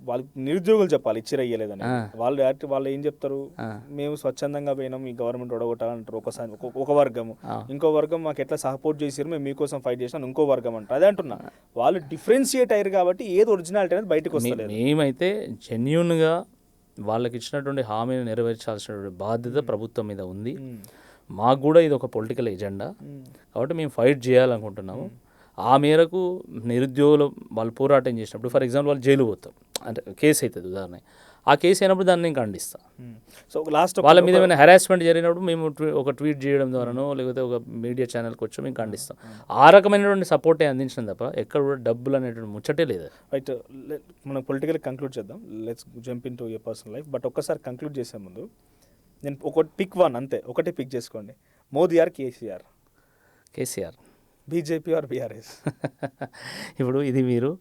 వాళ్ళు నిరుద్యోగులు చెప్పాలి ఇచ్చిరా ఇయ్యలేదని. వాళ్ళు ఏం చెప్తారు, మేము స్వచ్ఛందంగా పోయినాం, ఈ గవర్నమెంట్ ఓడగొట్టాలంటారు ఒకసారి ఒక వర్గం. ఇంకో వర్గం మాకు ఎట్లా సపోర్ట్ చేసారు, మేము మీకోసం ఫైట్ చేసినాం ఇంకో వర్గం అంటారు. అదే అంటున్నా, వాళ్ళు డిఫరెన్షియేట్ అయ్యారు కాబట్టి ఏది ఒరిజినాలిటీ అనేది బయటకు వస్తలేదు. మేమైతే జెన్యూన్గా వాళ్ళకి ఇచ్చినటువంటి హామీని నెరవేర్చాల్సినటువంటి బాధ్యత ప్రభుత్వం మీద ఉంది. మాకు కూడా ఇది ఒక పొలిటికల్ ఎజెండా కాబట్టి మేము ఫైట్ చేయాలనుకుంటున్నాము. ఆ మేరకు నిరుద్యోగులు వాళ్ళు పోరాటం చేసినప్పుడు, ఫర్ ఎగ్జాంపుల్ వాళ్ళు జైలు పోతాం అంటే కేసు అవుతుంది ఉదాహరణ, ఆ కేసు అయినప్పుడు దాన్ని నేను ఖండిస్తాను. సో లాస్ట్ వాళ్ళ మీద ఏమైనా హెరాస్మెంట్ జరిగినప్పుడు మేము ఒక ట్వీట్ చేయడం ద్వారానో లేకపోతే ఒక మీడియా ఛానల్కి వచ్చి మేము ఖండిస్తాం. ఆ రకమైనటువంటి సపోర్టే అందించడం తప్ప ఎక్కడ కూడా డబ్బులు అనేటువంటి ముచ్చటే లేదు. రైట్, మనం పొలిటికల్ కంక్లూడ్ చేద్దాం. Let's jump into your personal life. But ఒక్కసారి కంక్లూడ్ చేసే ముందు నేను పిక్ వన్ అంతే, ఒకటే పిక్ చేసుకోండి. Modi or KCR? KCR. BJP or BRS? ఇప్పుడు ఇది మీరు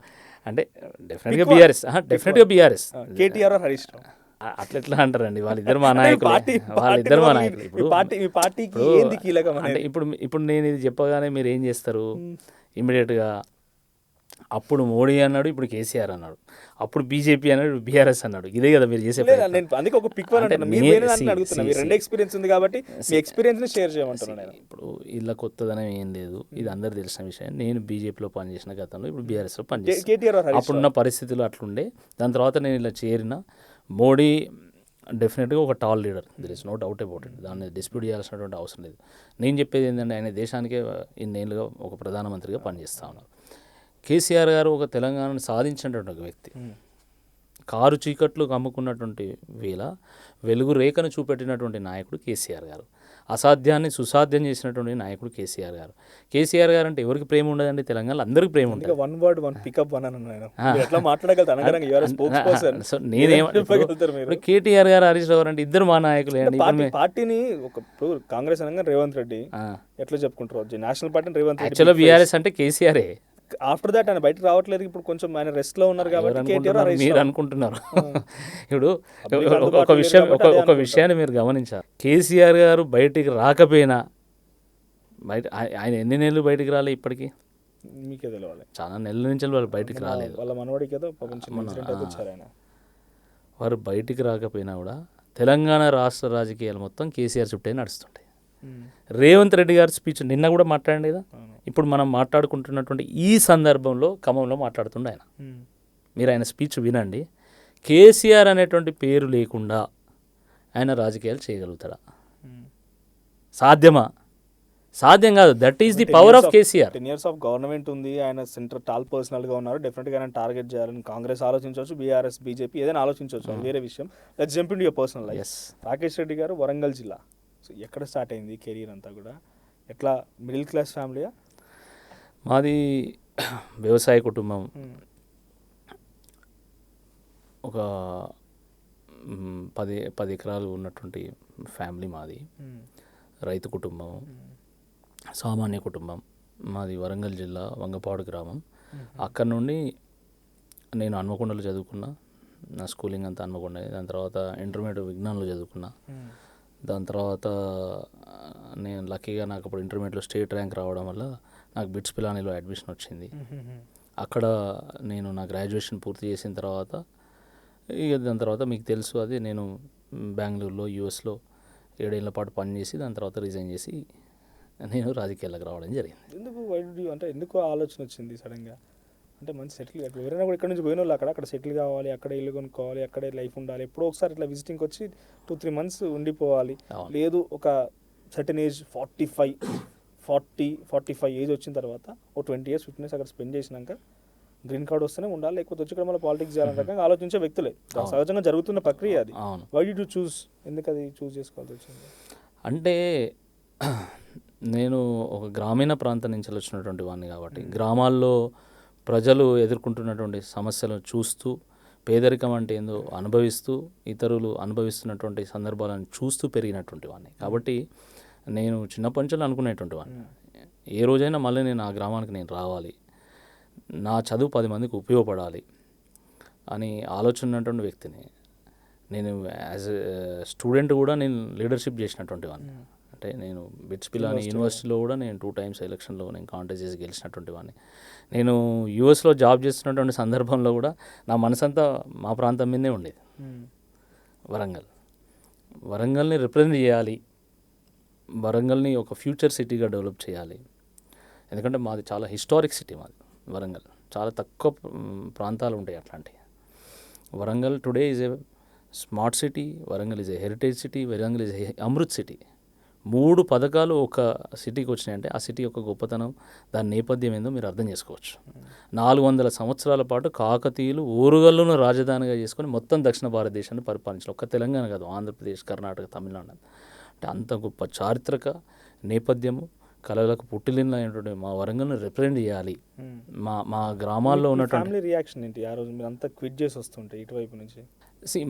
అంటే డెఫినెట్గా బీఆర్ఎస్, డెఫినెట్గా బీఆర్ఎస్. కేటీఆర్ ఆర్ హరీష్ రావు? అట్లా ఎట్లా అంటారండి, వాళ్ళిద్దరు మా నాయకులు. వాళ్ళిద్దరు మా నాయకులు. ఇప్పుడు నేను ఇది చెప్పగానే మీరు ఏం చేస్తారు ఇమ్మీడియట్గా? అప్పుడు మోడీ అన్నాడు, ఇప్పుడు కేసీఆర్ అన్నాడు, అప్పుడు బీజేపీ అన్నాడు, ఇప్పుడు బీఆర్ఎస్ అన్నాడు. ఇదే కదా మీరు చేసే. ఇప్పుడు ఇలా కొత్తదనం ఏం లేదు, ఇది అందరు తెలిసిన విషయం. నేను బీజేపీలో పనిచేసిన గతంలో, ఇప్పుడు బీఆర్ఎస్లో పనిచేస్తాను. అప్పుడున్న పరిస్థితులు అట్లుండే. దాని తర్వాత నేను ఇలా చేరిన. మోడీ డెఫినెట్గా ఒక tall leader, there is no doubt about it. దాన్ని డిస్ప్యూట్ చేయాల్సినటువంటి అవసరం లేదు. నేను చెప్పేది ఏంటంటే ఆయన దేశానికే ఇన్నేళ్ళుగా ఒక ప్రధానమంత్రిగా పనిచేస్తా ఉన్నారు. కేసీఆర్ గారు ఒక తెలంగాణను సాధించినటువంటి ఒక వ్యక్తి. కారు చీకట్లు కమ్ముకున్నటువంటి వేళ వెలుగు రేఖను చూపెట్టినటువంటి నాయకుడు కేసీఆర్ గారు. అసాధ్యాన్ని సుసాధ్యం చేసినటువంటి నాయకుడు కేసీఆర్ గారు. కేసీఆర్ గారు అంటే ఎవరికి ప్రేమ ఉండదండి? తెలంగాణలో అందరికీ ప్రేమ ఉంటుంది. One word one pick up one అని ఎట్లా మాట్లాడగలుగుతారు? సో నేనేమంటే కేటీఆర్ గారు, హరీష్ రావు అంటే ఇద్దరు మా నాయకులే అండి. పార్టీని ఒక కాంగ్రెస్ అనగా రేవంత్ రెడ్డి ఎట్లా చెప్పుకుంటారు? National party Revanth Reddy. యాక్చువల్గా బీఆర్ఎస్ అంటే కేసీఆరే. ఆఫ్టర్ దాట్ ఆయన బయటకు రావట్లేదు. ఇప్పుడు కొంచెం ఆయన రెస్ట్ లో ఉన్నారు కాబట్టి మీరు అనుకుంటున్నారు. ఇప్పుడు ఒక విషయాన్ని మీరు గమనించారు. కేసీఆర్ గారు బయటికి రాకపోయినా ఆయన ఎన్ని నెలలు బయటికి రాలే ఇప్పటికీ మీకే తెలియాలి. చాలా నెలల నుంచి వాళ్ళు బయటికి రాలేదు. వాళ్ళ మనవాడికి ఏదో వచ్చారు ఆయన. వారు బయటికి రాకపోయినా కూడా తెలంగాణ రాష్ట్ర రాజకీయాలు మొత్తం కేసీఆర్ చుట్టే నడుస్తుంటాయి. రేవంత్ రెడ్డి గారి స్పీచ్ నిన్న కూడా మాట్లాడండి కదా. ఇప్పుడు మనం మాట్లాడుకుంటున్నటువంటి ఈ సందర్భంలో ఖమ్మంలో మాట్లాడుతుండే ఆయన. మీరు ఆయన స్పీచ్ వినండి. కేసీఆర్ అనేటువంటి పేరు లేకుండా ఆయన రాజకీయాలు చేయగలుగుతాడా? సాధ్యమా? సాధ్యం కాదు. That is the power of KCR. 10 years of government ఉంది. ఆయన సెంటర్ టాల్ పర్సనల్గా ఉన్నారు. డెఫినెట్గా ఆయన టార్గెట్ చేయాలని కాంగ్రెస్ ఆలోచించవచ్చు, బీఆర్ఎస్, బీజేపీ ఏదైనా ఆలోచించవచ్చు, వేరే విషయం. Let's jump into your personal life. Rakesh Reddy గారు వరంగల్ జిల్లా. సో ఎక్కడ స్టార్ట్ అయింది కెరీర్ అంతా కూడా? ఎట్లా మిడిల్ క్లాస్ ఫ్యామిలీయా? మాది వ్యవసాయ కుటుంబం. ఒక 10 ఎకరాలు ఉన్నటువంటి ఫ్యామిలీ మాది. రైతు కుటుంబం, సామాన్య కుటుంబం. మాది వరంగల్ జిల్లా వంగపాడు గ్రామం. అక్కడ నుండి నేను హన్మకొండలో చదువుకున్నా. నా స్కూలింగ్ అంతా హన్మకొండ. దాని తర్వాత ఇంటర్మీడియట్ విజ్ఞానంలో చదువుకున్నా. దాని తర్వాత నేను లక్కీగా నాకు అప్పుడు ఇంటర్మీడియట్లో స్టేట్ ర్యాంక్ రావడం వల్ల నాకు బిట్స్ పిలానీలో అడ్మిషన్ వచ్చింది. అక్కడ నేను నా గ్రాడ్యుయేషన్ పూర్తి చేసిన తర్వాత దాని తర్వాత మీకు తెలుసు అది నేను బెంగళూరులో యూఎస్లో 7 ఏళ్ల పాటు పనిచేసి దాని తర్వాత రిజైన్ చేసి నేను రాజకీయాలకు రావడం జరిగింది. ఎందుకు ఆలోచన వచ్చింది సడన్గా? అంటే మంచి సెటిల్ ఎవరైనా కూడా ఇక్కడ నుంచి పోయిన వాళ్ళు అక్కడ సెటిల్ కావాలి, అక్కడ ఇల్లు కొనుక్కోవాలి, అక్కడే లైఫ్ ఉండాలి. ఎప్పుడో ఒకసారి ఇట్లా విజిటింగ్కి వచ్చి 2-3 months ఉండిపోవాలి. లేదు ఒక సర్టెన్ ఏజ్ 45 ఏజ్ వచ్చిన తర్వాత ఓ 20 years 15 years అక్కడ స్పెండ్ చేసినాక గ్రీన్ కార్డ్ వస్తేనే ఉండాలి, లేకపోతే వచ్చి ఇక్కడ మళ్ళీ పాలిటిక్స్ చేయాలని రకంగా ఆలోచించే వ్యక్తులే. సహజంగా జరుగుతున్న ప్రక్రియ అది. Why do you choose? ఎందుకు అది చూస్ చేసుకోవాల్సి వచ్చింది? అంటే నేను ఒక గ్రామీణ ప్రాంతం నుంచి వచ్చినటువంటి వాడిని కాబట్టి గ్రామాల్లో ప్రజలు ఎదుర్కొంటున్నటువంటి సమస్యలను చూస్తూ, పేదరికం అంటే ఏందో అనుభవిస్తూ, ఇతరులు అనుభవిస్తున్నటువంటి సందర్భాలను చూస్తూ పెరిగినటువంటి వాడిని కాబట్టి నేను చిన్నప్పటి నుంచి అనుకునేటువంటి వాడిని, ఏ రోజైనా మళ్ళీ నేను ఆ గ్రామానికి నేను రావాలి, నా చదువు 10 మందికి ఉపయోగపడాలి అని ఆలోచన ఉన్నటువంటి వ్యక్తిని. నేను యాజ్ స్టూడెంట్ కూడా నేను లీడర్షిప్ చేసినటువంటి వాడిని. అంటే నేను బిట్స్ పిలాని యూనివర్సిటీలో కూడా నేను 2 times ఎలక్షన్లో నేను కాంటెస్ట్ చేసి గెలిచినటువంటి వాడిని. నేను యూఎస్లో జాబ్ చేస్తున్నటువంటి సందర్భంలో కూడా నా మనసంతా మా ప్రాంతం మీదే ఉండేది. వరంగల్ని రిప్రజెంట్ చేయాలి, వరంగల్ని ఒక ఫ్యూచర్ సిటీగా డెవలప్ చేయాలి. ఎందుకంటే మాది చాలా హిస్టారిక్ సిటీ. మాది వరంగల్ చాలా తక్కువ ప్రాంతాలు ఉంటాయి అట్లాంటివి. Warangal today is a smart city, Warangal is a heritage city, Warangal is a Amrit city. 3 పథకాలు ఒక సిటీకి వచ్చినాయంటే ఆ సిటీ యొక్క గొప్పతనం, దాని నేపథ్యం ఏందో మీరు అర్థం చేసుకోవచ్చు. 400 సంవత్సరాల పాటు కాకతీయులు ఓరుగల్లును రాజధానిగా చేసుకొని మొత్తం దక్షిణ భారతదేశాన్ని పరిపాలించారు. ఒక్క తెలంగాణ కాదు, ఆంధ్రప్రదేశ్, కర్ణాటక, తమిళనాడు. అంటే అంత గొప్ప చారిత్రక నేపథ్యము, కళలకు పుట్టిలినటువంటి మా వరంగల్ని రిప్రజెంట్ చేయాలి. మా గ్రామాల్లో ఉన్నటువంటి ఫ్యామిలీ రియాక్షన్ ఏంటి ఆ రోజు మీరు అంతా క్విట్ చేసి వస్తుంటే ఇటువైపు నుంచి?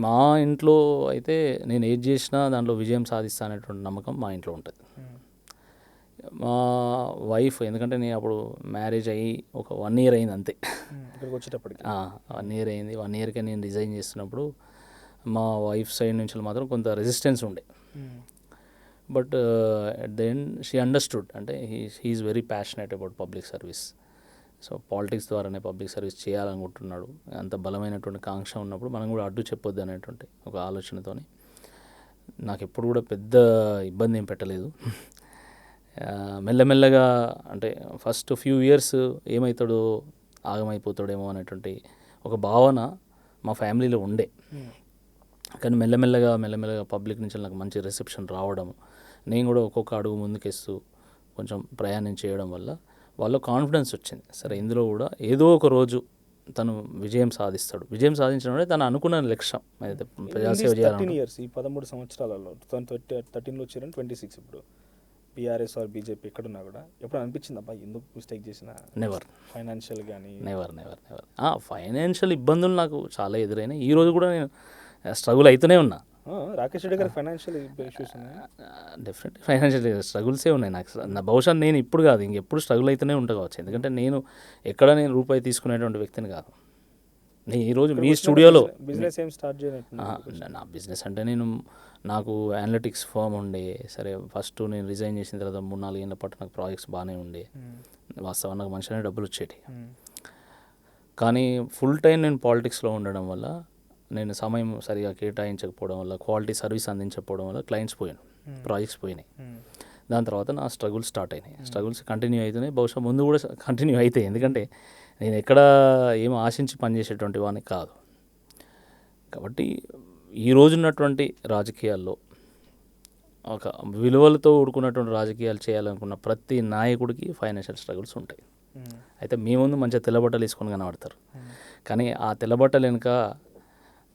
మా ఇంట్లో అయితే నేను ఏది చేసినా దాంట్లో విజయం సాధిస్తా అనేటువంటి నమ్మకం మా ఇంట్లో ఉంటుంది. మా వైఫ్, ఎందుకంటే నేను అప్పుడు మ్యారేజ్ అయ్యి ఒక 1 year అయింది అంతే. ఇక్కడికి వచ్చేటప్పటికి 1 year అయింది. 1 yearకే నేను రిజైన్ చేస్తున్నప్పుడు మా వైఫ్ సైడ్ నుంచి మాత్రం కొంత రెసిస్టెన్స్ ఉండే. But at the end she understood. అంటే he is very passionate about public service. So politics ద్వారానే పబ్లిక్ సర్వీస్ చేయాలనుకుంటున్నాడు. అంత బలమైనటువంటి కాంక్ష ఉన్నప్పుడు మనం కూడా అడ్డు చెప్పొద్దు అనేటువంటి ఒక ఆలోచనతోని నాకు ఎప్పుడు కూడా పెద్ద ఇబ్బంది ఏం పెట్టలేదు. మెల్లమెల్లగా అంటే ఫస్ట్ ఫ్యూ ఇయర్స్ ఏమవుతాడో, ఆగమైపోతాడేమో అనేటువంటి ఒక భావన మా ఫ్యామిలీలో ఉండే. కానీ మెల్లమెల్లగా పబ్లిక్ నుంచి నాకు మంచి రిసెప్షన్ రావడం, నేను కూడా ఒక్కొక్క అడుగు ముందుకేస్తూ కొంచెం ప్రయాణం చేయడం వల్ల వాళ్ళ కాన్ఫిడెన్స్ వచ్చింది. సరే ఇందులో కూడా ఏదో ఒక రోజు తను విజయం సాధిస్తాడు. విజయం సాధించడం అంటే తను అనుకున్న లక్ష్యం ఏదైతే ప్రజాసేవ 13 చేయాలని. ఇయర్స్ ఈ 13 సంవత్సరాలలో 2013లో వచ్చారని 26 ఇప్పుడు బీఆర్ఎస్ ఆర్ బీజేపీ ఎక్కడున్నా కూడా ఎప్పుడు అనిపించింది అబ్బా ఎందుకు మిస్టేక్ చేసిన నెవర్ ఫైనాన్షియల్ కానీ నెవర్ నెవర్ నెవర్ ఫైనాన్షియల్ ఇబ్బందులు నాకు చాలా ఎదురైనాయి. ఈ రోజు కూడా నేను స్ట్రగుల్ అవుతూనే ఉన్నా. రాకేష్ రెడ్డి గారి ఫైనాన్షియల్ ఇష్యూస్ ఉన్నాయి. డెఫినెట్లీ ఫైనాన్షియల్ స్ట్రగుల్సే ఉన్నాయి నాకు. నా బహుశా నేను ఇప్పుడు కాదు ఇంకెప్పుడు స్ట్రగుల్ అయితేనే ఉంటా కావచ్చు. ఎందుకంటే నేను ఎక్కడ నేను రూపాయి తీసుకునేటువంటి వ్యక్తిని కాదు. నేను ఈరోజు మీ స్టూడియోలో బిజినెస్ ఏం స్టార్ట్ చేయనట్టు నా బిజినెస్ అంటే నాకు అనలిటిక్స్ ఫర్మ్ ఉండే. సరే ఫస్ట్ నేను రిజైన్ చేసిన తర్వాత 3-4 ఏళ్ళ పాటు నాకు ప్రాజెక్ట్స్ బాగానే ఉండే. వాస్తవానికి నాకు మంచిగానే డబ్బులు వచ్చేటి. కానీ ఫుల్ టైం నేను పాలిటిక్స్లో ఉండడం వల్ల, నేను సమయం సరిగా కేటాయించకపోవడం వల్ల, క్వాలిటీ సర్వీస్ అందించకపోవడం వల్ల క్లయింట్స్ పోయాను, ప్రాజెక్ట్స్ పోయినాయి. దాని తర్వాత నా స్ట్రగుల్స్ స్టార్ట్ అయినాయి. స్ట్రగుల్స్ కంటిన్యూ అవుతున్నాయి. బహుశా ముందు కూడా కంటిన్యూ అవుతాయి. ఎందుకంటే నేను ఎక్కడ ఏం ఆశించి పనిచేసేటువంటి వాడిని కాదు. కాబట్టి ఈ రోజున్నటువంటి రాజకీయాల్లో ఒక విలువలతో కూడుకున్నటువంటి రాజకీయాలు చేయాలనుకున్న ప్రతి నాయకుడికి ఫైనాన్షియల్ స్ట్రగుల్స్ ఉంటాయి. అయితే మీ ముందు మంచిగా తెల్లబట్టలు వేసుకొని కనబడతారు. కానీ ఆ తెల్లబట్టలు వెనుక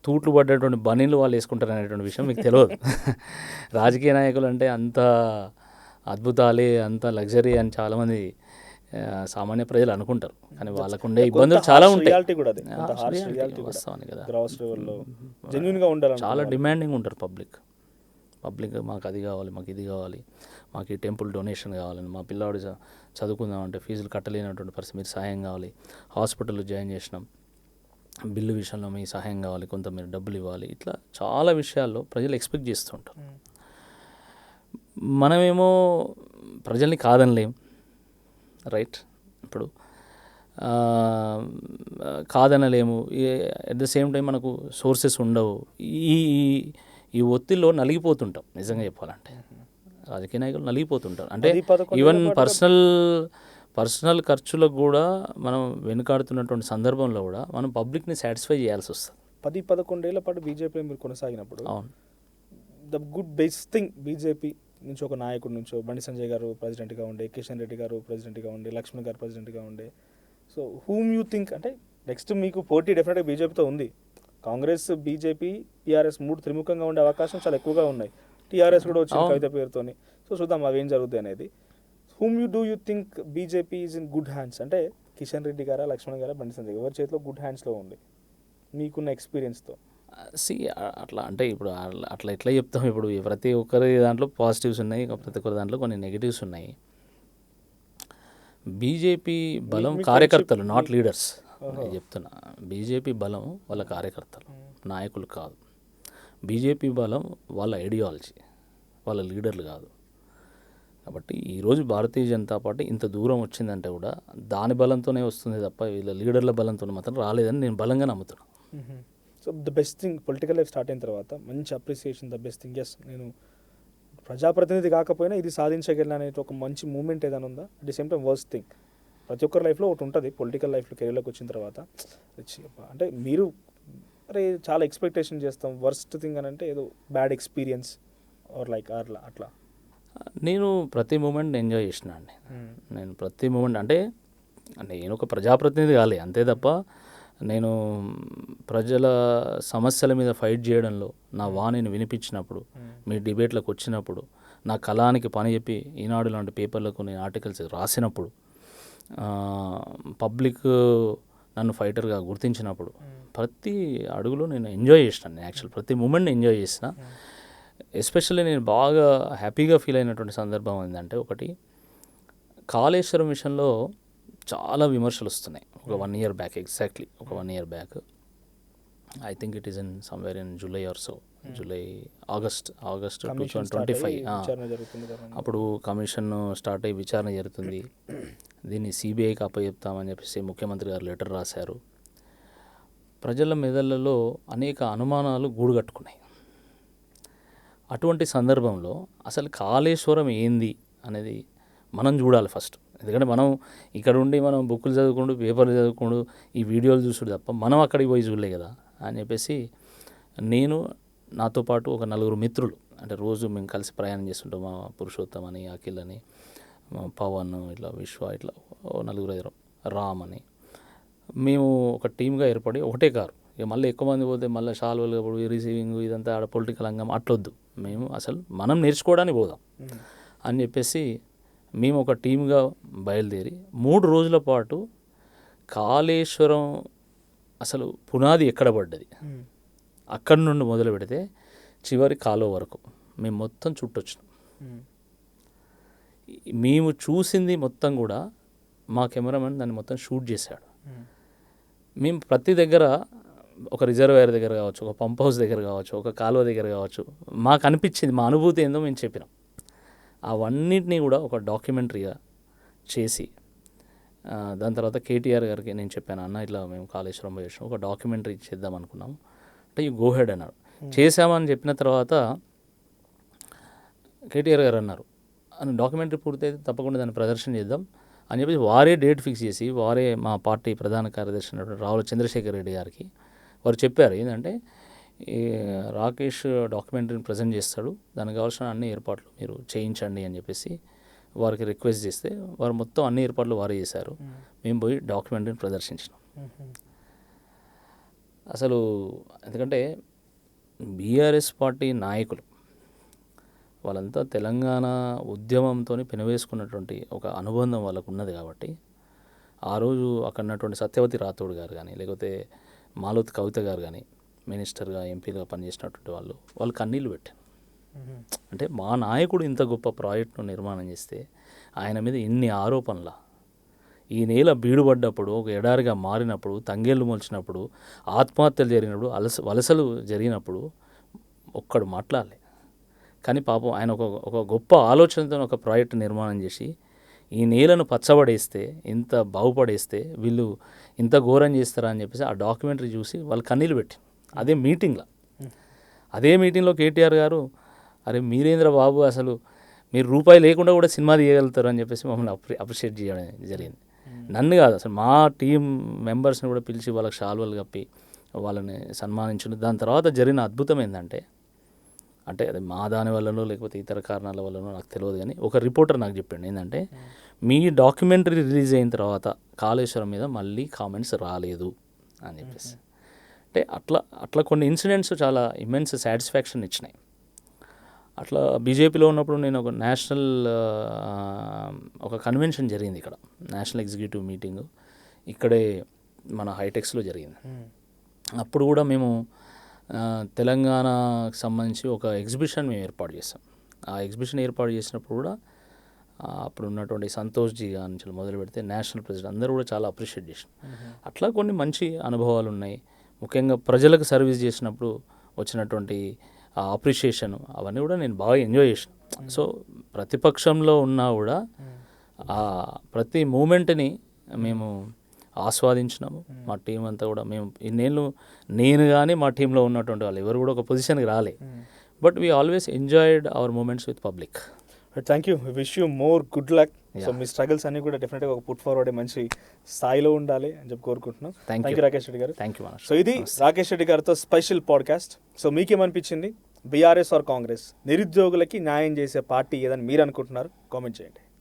తూట్లు పడ్డటువంటి బనీలు వాళ్ళు వేసుకుంటారు అనేటువంటి విషయం మీకు తెలియదు. రాజకీయ నాయకులు అంటే అంత అద్భుతాలే, అంత లగ్జరీ అని చాలామంది సామాన్య ప్రజలు అనుకుంటారు. కానీ వాళ్ళకు ఉండే ఇబ్బందులు చాలా ఉంటాయి. వాస్తవానికి కదా, చాలా డిమాండింగ్ ఉంటారు పబ్లిక్. మాకు అది కావాలి, మాకు ఇది కావాలి, మాకు ఈ టెంపుల్ డొనేషన్ కావాలని, మా పిల్లాడు చదువుకుందామంటే ఫీజులు కట్టలేనటువంటి పరిస్థితి, మీరు సహాయం కావాలి, హాస్పిటల్లో జాయిన్ చేసినాం, బిల్లు విషయంలో మీ సహాయం కావాలి, కొంత మీరు డబ్బులు ఇవ్వాలి. ఇట్లా చాలా విషయాల్లో ప్రజలు ఎక్స్పెక్ట్ చేస్తుంటారు. మనమేమో ప్రజల్ని కాదనలేం, రైట్? ఇప్పుడు కాదనలేము. ఎట్ ద సేమ్ టైం మనకు సోర్సెస్ ఉండవు. ఈ ఒత్తిడిలో నలిగిపోతుంటాం. నిజంగా చెప్పాలంటే రాజకీయ నాయకులు నలిగిపోతుంటారు. అంటే ఈవెన్ పర్సనల్ ఖర్చులకు కూడా మనం వెనుకాడుతున్నటువంటి సందర్భంలో కూడా మనం పబ్లిక్ని సాటిస్ఫై చేయాల్సి వస్తుంది. 10-11 ఏళ్ల పాటు బీజేపీ మీరు కొనసాగినప్పుడు, అవును, the good best thing BJP నుంచి ఒక నాయకుడి నుంచో, బండి సంజయ్ గారు ప్రెసిడెంట్గా ఉండే, కిషన్ రెడ్డి గారు ప్రెసిడెంట్గా ఉండే, లక్ష్మణ్ గారు ప్రెసిడెంట్గా ఉండే. సో హూమ్ యూ థింక్, అంటే నెక్స్ట్ మీకు పోటీ డెఫినెట్గా బీజేపీతో ఉంది. కాంగ్రెస్, బీజేపీ, టీఆర్ఎస్ 3 త్రిముఖంగా ఉండే అవకాశం చాలా ఎక్కువగా ఉన్నాయి. టీఆర్ఎస్ కూడా వచ్చింది కవిత పేరుతోని. సో చూద్దాం అవి ఏం జరుగుతాయి అనేది. Whom you think BJP is in good hands? అంటే కిషన్ రెడ్డి గారా, లక్ష్మణ్ గారా, బండి సంజయ్ ఎవరి చేతిలో గుడ్ హ్యాండ్స్లో ఉంది మీకున్న ఎక్స్పీరియన్స్తో? అట్లా అంటే ఇప్పుడు అట్లా ఎట్లా చెప్తాం? ఇప్పుడు ప్రతి ఒక్కరి దాంట్లో పాజిటివ్స్ ఉన్నాయి, ప్రతి ఒక్కరి దాంట్లో కొన్ని నెగిటివ్స్ ఉన్నాయి. బీజేపీ బలం కార్యకర్తలు, నాట్ లీడర్స్. నేను చెప్తున్నా, బీజేపీ బలం వాళ్ళ కార్యకర్తలు, నాయకులు కాదు. బీజేపీ బలం వాళ్ళ ఐడియాలజీ, వాళ్ళ లీడర్లు కాదు. కాబట్టి ఈరోజు భారతీయ జనతా పార్టీ ఇంత దూరం వచ్చిందంటే కూడా దాని బలంతోనే వస్తుంది తప్ప వీళ్ళ లీడర్ల బలంతో మాత్రం రాలేదని నేను బలంగా నమ్ముతున్నాను. So the best thing political life start అయిన తర్వాత మంచి appreciation, the best thing, yes నేను ప్రజాప్రతినిధి కాకపోయినా ఇది సాధించగలను అనే ఒక మంచి మూమెంట్ ఏదైనా ఉందా? At the same time worst thing, ప్రతి ఒక్కరి లైఫ్లో ఒకటి ఉంటుంది పొలిటికల్ లైఫ్లో, కెరీర్లోకి వచ్చిన తర్వాత. అంటే మీరు అరే చాలా ఎక్స్పెక్టేషన్ చేస్తాం, వర్స్ట్ థింగ్ అని అంటే ఏదో బ్యాడ్ ఎక్స్పీరియన్స్ ఆర్ లైక్ అట్లా. నేను ప్రతి మూమెంట్ ఎంజాయ్ చేసిన అండి. నేను ప్రతి మూమెంట్ అంటే నేను ఒక ప్రజాప్రతినిధి కాలే అంతే తప్ప, నేను ప్రజల సమస్యల మీద ఫైట్ చేయడంలో నా వాణిని వినిపించినప్పుడు, మీ డిబేట్లకు వచ్చినప్పుడు, నా కళానికి పని చెప్పి ఈనాడు లాంటి పేపర్లకు నేను ఆర్టికల్స్ రాసినప్పుడు, పబ్లిక్ నన్ను ఫైటర్గా గుర్తించినప్పుడు, ప్రతి అడుగులో నేను ఎంజాయ్ చేసినాను. నేను యాక్చువల్ ప్రతి మూమెంట్ని ఎంజాయ్ చేసిన. ఎస్పెషల్లీ నేను బాగా హ్యాపీగా ఫీల్ అయినటువంటి సందర్భం ఏంటంటే, ఒకటి కాళేశ్వరం విషయంలో చాలా విమర్శలు వస్తున్నాయి. ఒక 1 year బ్యాక్, ఎగ్జాక్ట్లీ ఒక 1 year back, I think it is in somewhere in July or so, August 2025. అప్పుడు కమిషన్ స్టార్ట్ అయ్యి విచారణ జరుగుతుంది. దీన్ని సిబిఐకి అప్పచెప్తామని చెప్పేసి ముఖ్యమంత్రి గారు లెటర్ రాశారు. ప్రజల మెదళ్లలో అనేక అనుమానాలు గూడుగట్టుకున్నాయి. అటువంటి సందర్భంలో అసలు కాళేశ్వరం ఏంది అనేది మనం చూడాలి ఫస్ట్. ఎందుకంటే మనం ఇక్కడ ఉండి మనం బుక్కులు చదువుకుంటూ, పేపర్లు చదువుకుంటూ, ఈ వీడియోలు చూసుడు తప్ప మనం అక్కడికి పోయి చూడలే కదా అని చెప్పేసి, నేను నాతో పాటు ఒక 4 మిత్రులు, అంటే రోజు మేము కలిసి ప్రయాణం చేస్తుంటాం, మా పురుషోత్తం అని, అఖిల్ అని, పవన్ ఇట్లా విశ్వ ఇట్లా నలుగురు ఐదుగురు రామ్ అని మేము ఒక టీమ్గా ఏర్పడి ఒకటే కారు. ఇక మళ్ళీ ఎక్కువ మంది పోతే మళ్ళీ షాల్వలు రిసీవింగ్ ఇదంతా ఆడ పొలిటికల్ అంగం అట్లొద్దు. మేము అసలు మనం నేర్చుకోవడానికి పోదాం అని చెప్పేసి మేము ఒక టీమ్గా బయలుదేరి 3 రోజుల పాటు కాళేశ్వరం అసలు పునాది ఎక్కడ పడ్డది అక్కడి నుండి మొదలు పెడితే చివరి కాలువ వరకు మేము మొత్తం చుట్టొచ్చినాం. మేము చూసింది మొత్తం కూడా మా కెమెరామెన్ దాన్ని మొత్తం షూట్ చేశాడు. మేము ప్రతి దగ్గర ఒక రిజర్వాయర్ దగ్గర కావచ్చు, ఒక పంప్ హౌస్ దగ్గర కావచ్చు, ఒక కాలువ దగ్గర కావచ్చు, మాకు అనిపించింది, మా అనుభూతి ఏందో మేము చెప్పినాం. అవన్నిటినీ కూడా ఒక డాక్యుమెంటరీగా చేసి దాని తర్వాత కేటీఆర్ గారికి నేను చెప్పాను, అన్న ఇట్లా మేము కాళేశ్వరం పోయి ఒక డాక్యుమెంటరీ చేద్దాం అనుకున్నాము అంటే యూ గో హెడ్ అన్నాడు. చేసామని చెప్పిన తర్వాత కేటీఆర్ గారు అన్నారు, డాక్యుమెంటరీ పూర్తయితే తప్పకుండా దాన్ని ప్రదర్శన చేద్దాం అని చెప్పి వారే డేట్ ఫిక్స్ చేసి వారే మా పార్టీ ప్రధాన కార్యదర్శి అయినటువంటి రావుల చంద్రశేఖర్ రెడ్డి గారికి వారు చెప్పారు ఏంటంటే ఈ రాకేష్ డాక్యుమెంటరీని ప్రజెంట్ చేస్తాడు, దానికి కావాల్సిన అన్ని ఏర్పాట్లు మీరు చేయించండి అని చెప్పేసి వారికి రిక్వెస్ట్ చేస్తే వారు మొత్తం అన్ని ఏర్పాట్లు వారే చేశారు. మేము పోయి డాక్యుమెంటరీని ప్రదర్శించినాం. అసలు ఎందుకంటే బీఆర్ఎస్ పార్టీ నాయకులు వాళ్ళంతా తెలంగాణ ఉద్యమంతో పెనవేసుకున్నటువంటి ఒక అనుబంధం వాళ్ళకు ఉన్నది కాబట్టి ఆ రోజు అక్కడ ఉన్నటువంటి సత్యవతి రాథోడ్ గారు కానీ లేకపోతే మాలోత్ కవిత గారు కానీ మినిస్టర్గా ఎంపీగా పనిచేసినటువంటి వాళ్ళు కన్నీళ్ళు పెట్టారు. అంటే మా నాయకుడు ఇంత గొప్ప ప్రాజెక్టును నిర్మాణం చేస్తే ఆయన మీద ఇన్ని ఆరోపణల, ఈ నేల బీడుపడ్డప్పుడు ఒక ఎడారిగా మారినప్పుడు, తంగేళ్ళు మొలిచినప్పుడు, ఆత్మహత్యలు జరిగినప్పుడు, వలసలు జరిగినప్పుడు ఒక్కడు మాట్లాడలే. కానీ పాపం ఆయన ఒక గొప్ప ఆలోచనతో ఒక ప్రాజెక్టు నిర్మాణం చేసి ఈ నేలను పచ్చబడేస్తే, ఇంత బాగుపడేస్తే వీళ్ళు ఇంత ఘోరం చేస్తారా అని చెప్పేసి ఆ డాక్యుమెంటరీ చూసి వాళ్ళు కన్నీళ్ళు పెట్టి అదే మీటింగ్లో కేటీఆర్ గారు, అరే మీరేంద్ర బాబు అసలు మీరు రూపాయి లేకుండా కూడా సినిమా తీయగలుగుతారు అని చెప్పేసి మమ్మల్ని అప్రిషియేట్ చేయడం జరిగింది. నన్ను కాదు అసలు మా టీం మెంబర్స్ని కూడా పిలిచి వాళ్ళకి షాల్వలు కప్పి వాళ్ళని సన్మానించిన. దాని తర్వాత జరిగిన అద్భుతం ఏంటంటే, అంటే అది మా దాని వల్లనో లేకపోతే ఇతర కారణాల వల్లనో నాకు తెలియదు, కానీ ఒక రిపోర్టర్ నాకు చెప్పాడు ఏంటంటే మీ డాక్యుమెంటరీ రిలీజ్ అయిన తర్వాత కాళేశ్వరం మీద మళ్ళీ కామెంట్స్ రాలేదు అని చెప్పేసి. అంటే అట్లా కొన్ని ఇన్సిడెంట్స్ చాలా ఇమ్మెన్స్ సాటిస్ఫాక్షన్ ఇచ్చినాయి. అట్లా బీజేపీలో ఉన్నప్పుడు నేను ఒక నేషనల్ ఒక కన్వెన్షన్ జరిగింది ఇక్కడ, నేషనల్ ఎగ్జిక్యూటివ్ మీటింగ్ ఇక్కడే మన హైటెక్స్లో జరిగింది. అప్పుడు కూడా మేము తెలంగాణకు సంబంధించి ఒక ఎగ్జిబిషన్ మేము ఏర్పాటు చేసాం. ఆ ఎగ్జిబిషన్ ఏర్పాటు చేసినప్పుడు కూడా అప్పుడు ఉన్నటువంటి సంతోష్ జీ నుంచి మొదలు పెడితే నేషనల్ ప్రెసిడెంట్ అందరూ కూడా చాలా అప్రిషియేట్ చేసాం. అట్లా కొన్ని మంచి అనుభవాలు ఉన్నాయి. ముఖ్యంగా ప్రజలకు సర్వీస్ చేసినప్పుడు వచ్చినటువంటి అప్రిషియేషన్ అవన్నీ కూడా నేను బాగా ఎంజాయ్ చేసాను. సో ప్రతిపక్షంలో ఉన్నా కూడా ప్రతి మూమెంట్ని మేము ఆస్వాదించినాము. మా టీం అంతా కూడా మేము నేను కానీ మా టీంలో ఉన్నటువంటి వాళ్ళు ఎవరు కూడా ఒక పొజిషన్కి రాలే, but we always enjoyed our moments with public. Thank you, wish you more good luck. So మీ స్ట్రగుల్స్ అన్ని కూడా డెఫినెట్గా ఒక పుట్ ఫార్వర్డ్ మంచి స్థాయిలో ఉండాలి అని చెప్పి కోరుకుంటున్నాం. థ్యాంక్ యూ రాకేష్ రెడ్డి గారు. Thank you. సో ఇది రాకేష్ రెడ్డి గారితో స్పెషల్ పాడ్కాస్ట్. సో మీకేమనిపించింది, బీఆర్ఎస్ ఆర్ కాంగ్రెస్, నిరుద్యోగులకి న్యాయం చేసే పార్టీ ఏదని మీరు అనుకుంటున్నారు? కామెంట్ చేయండి.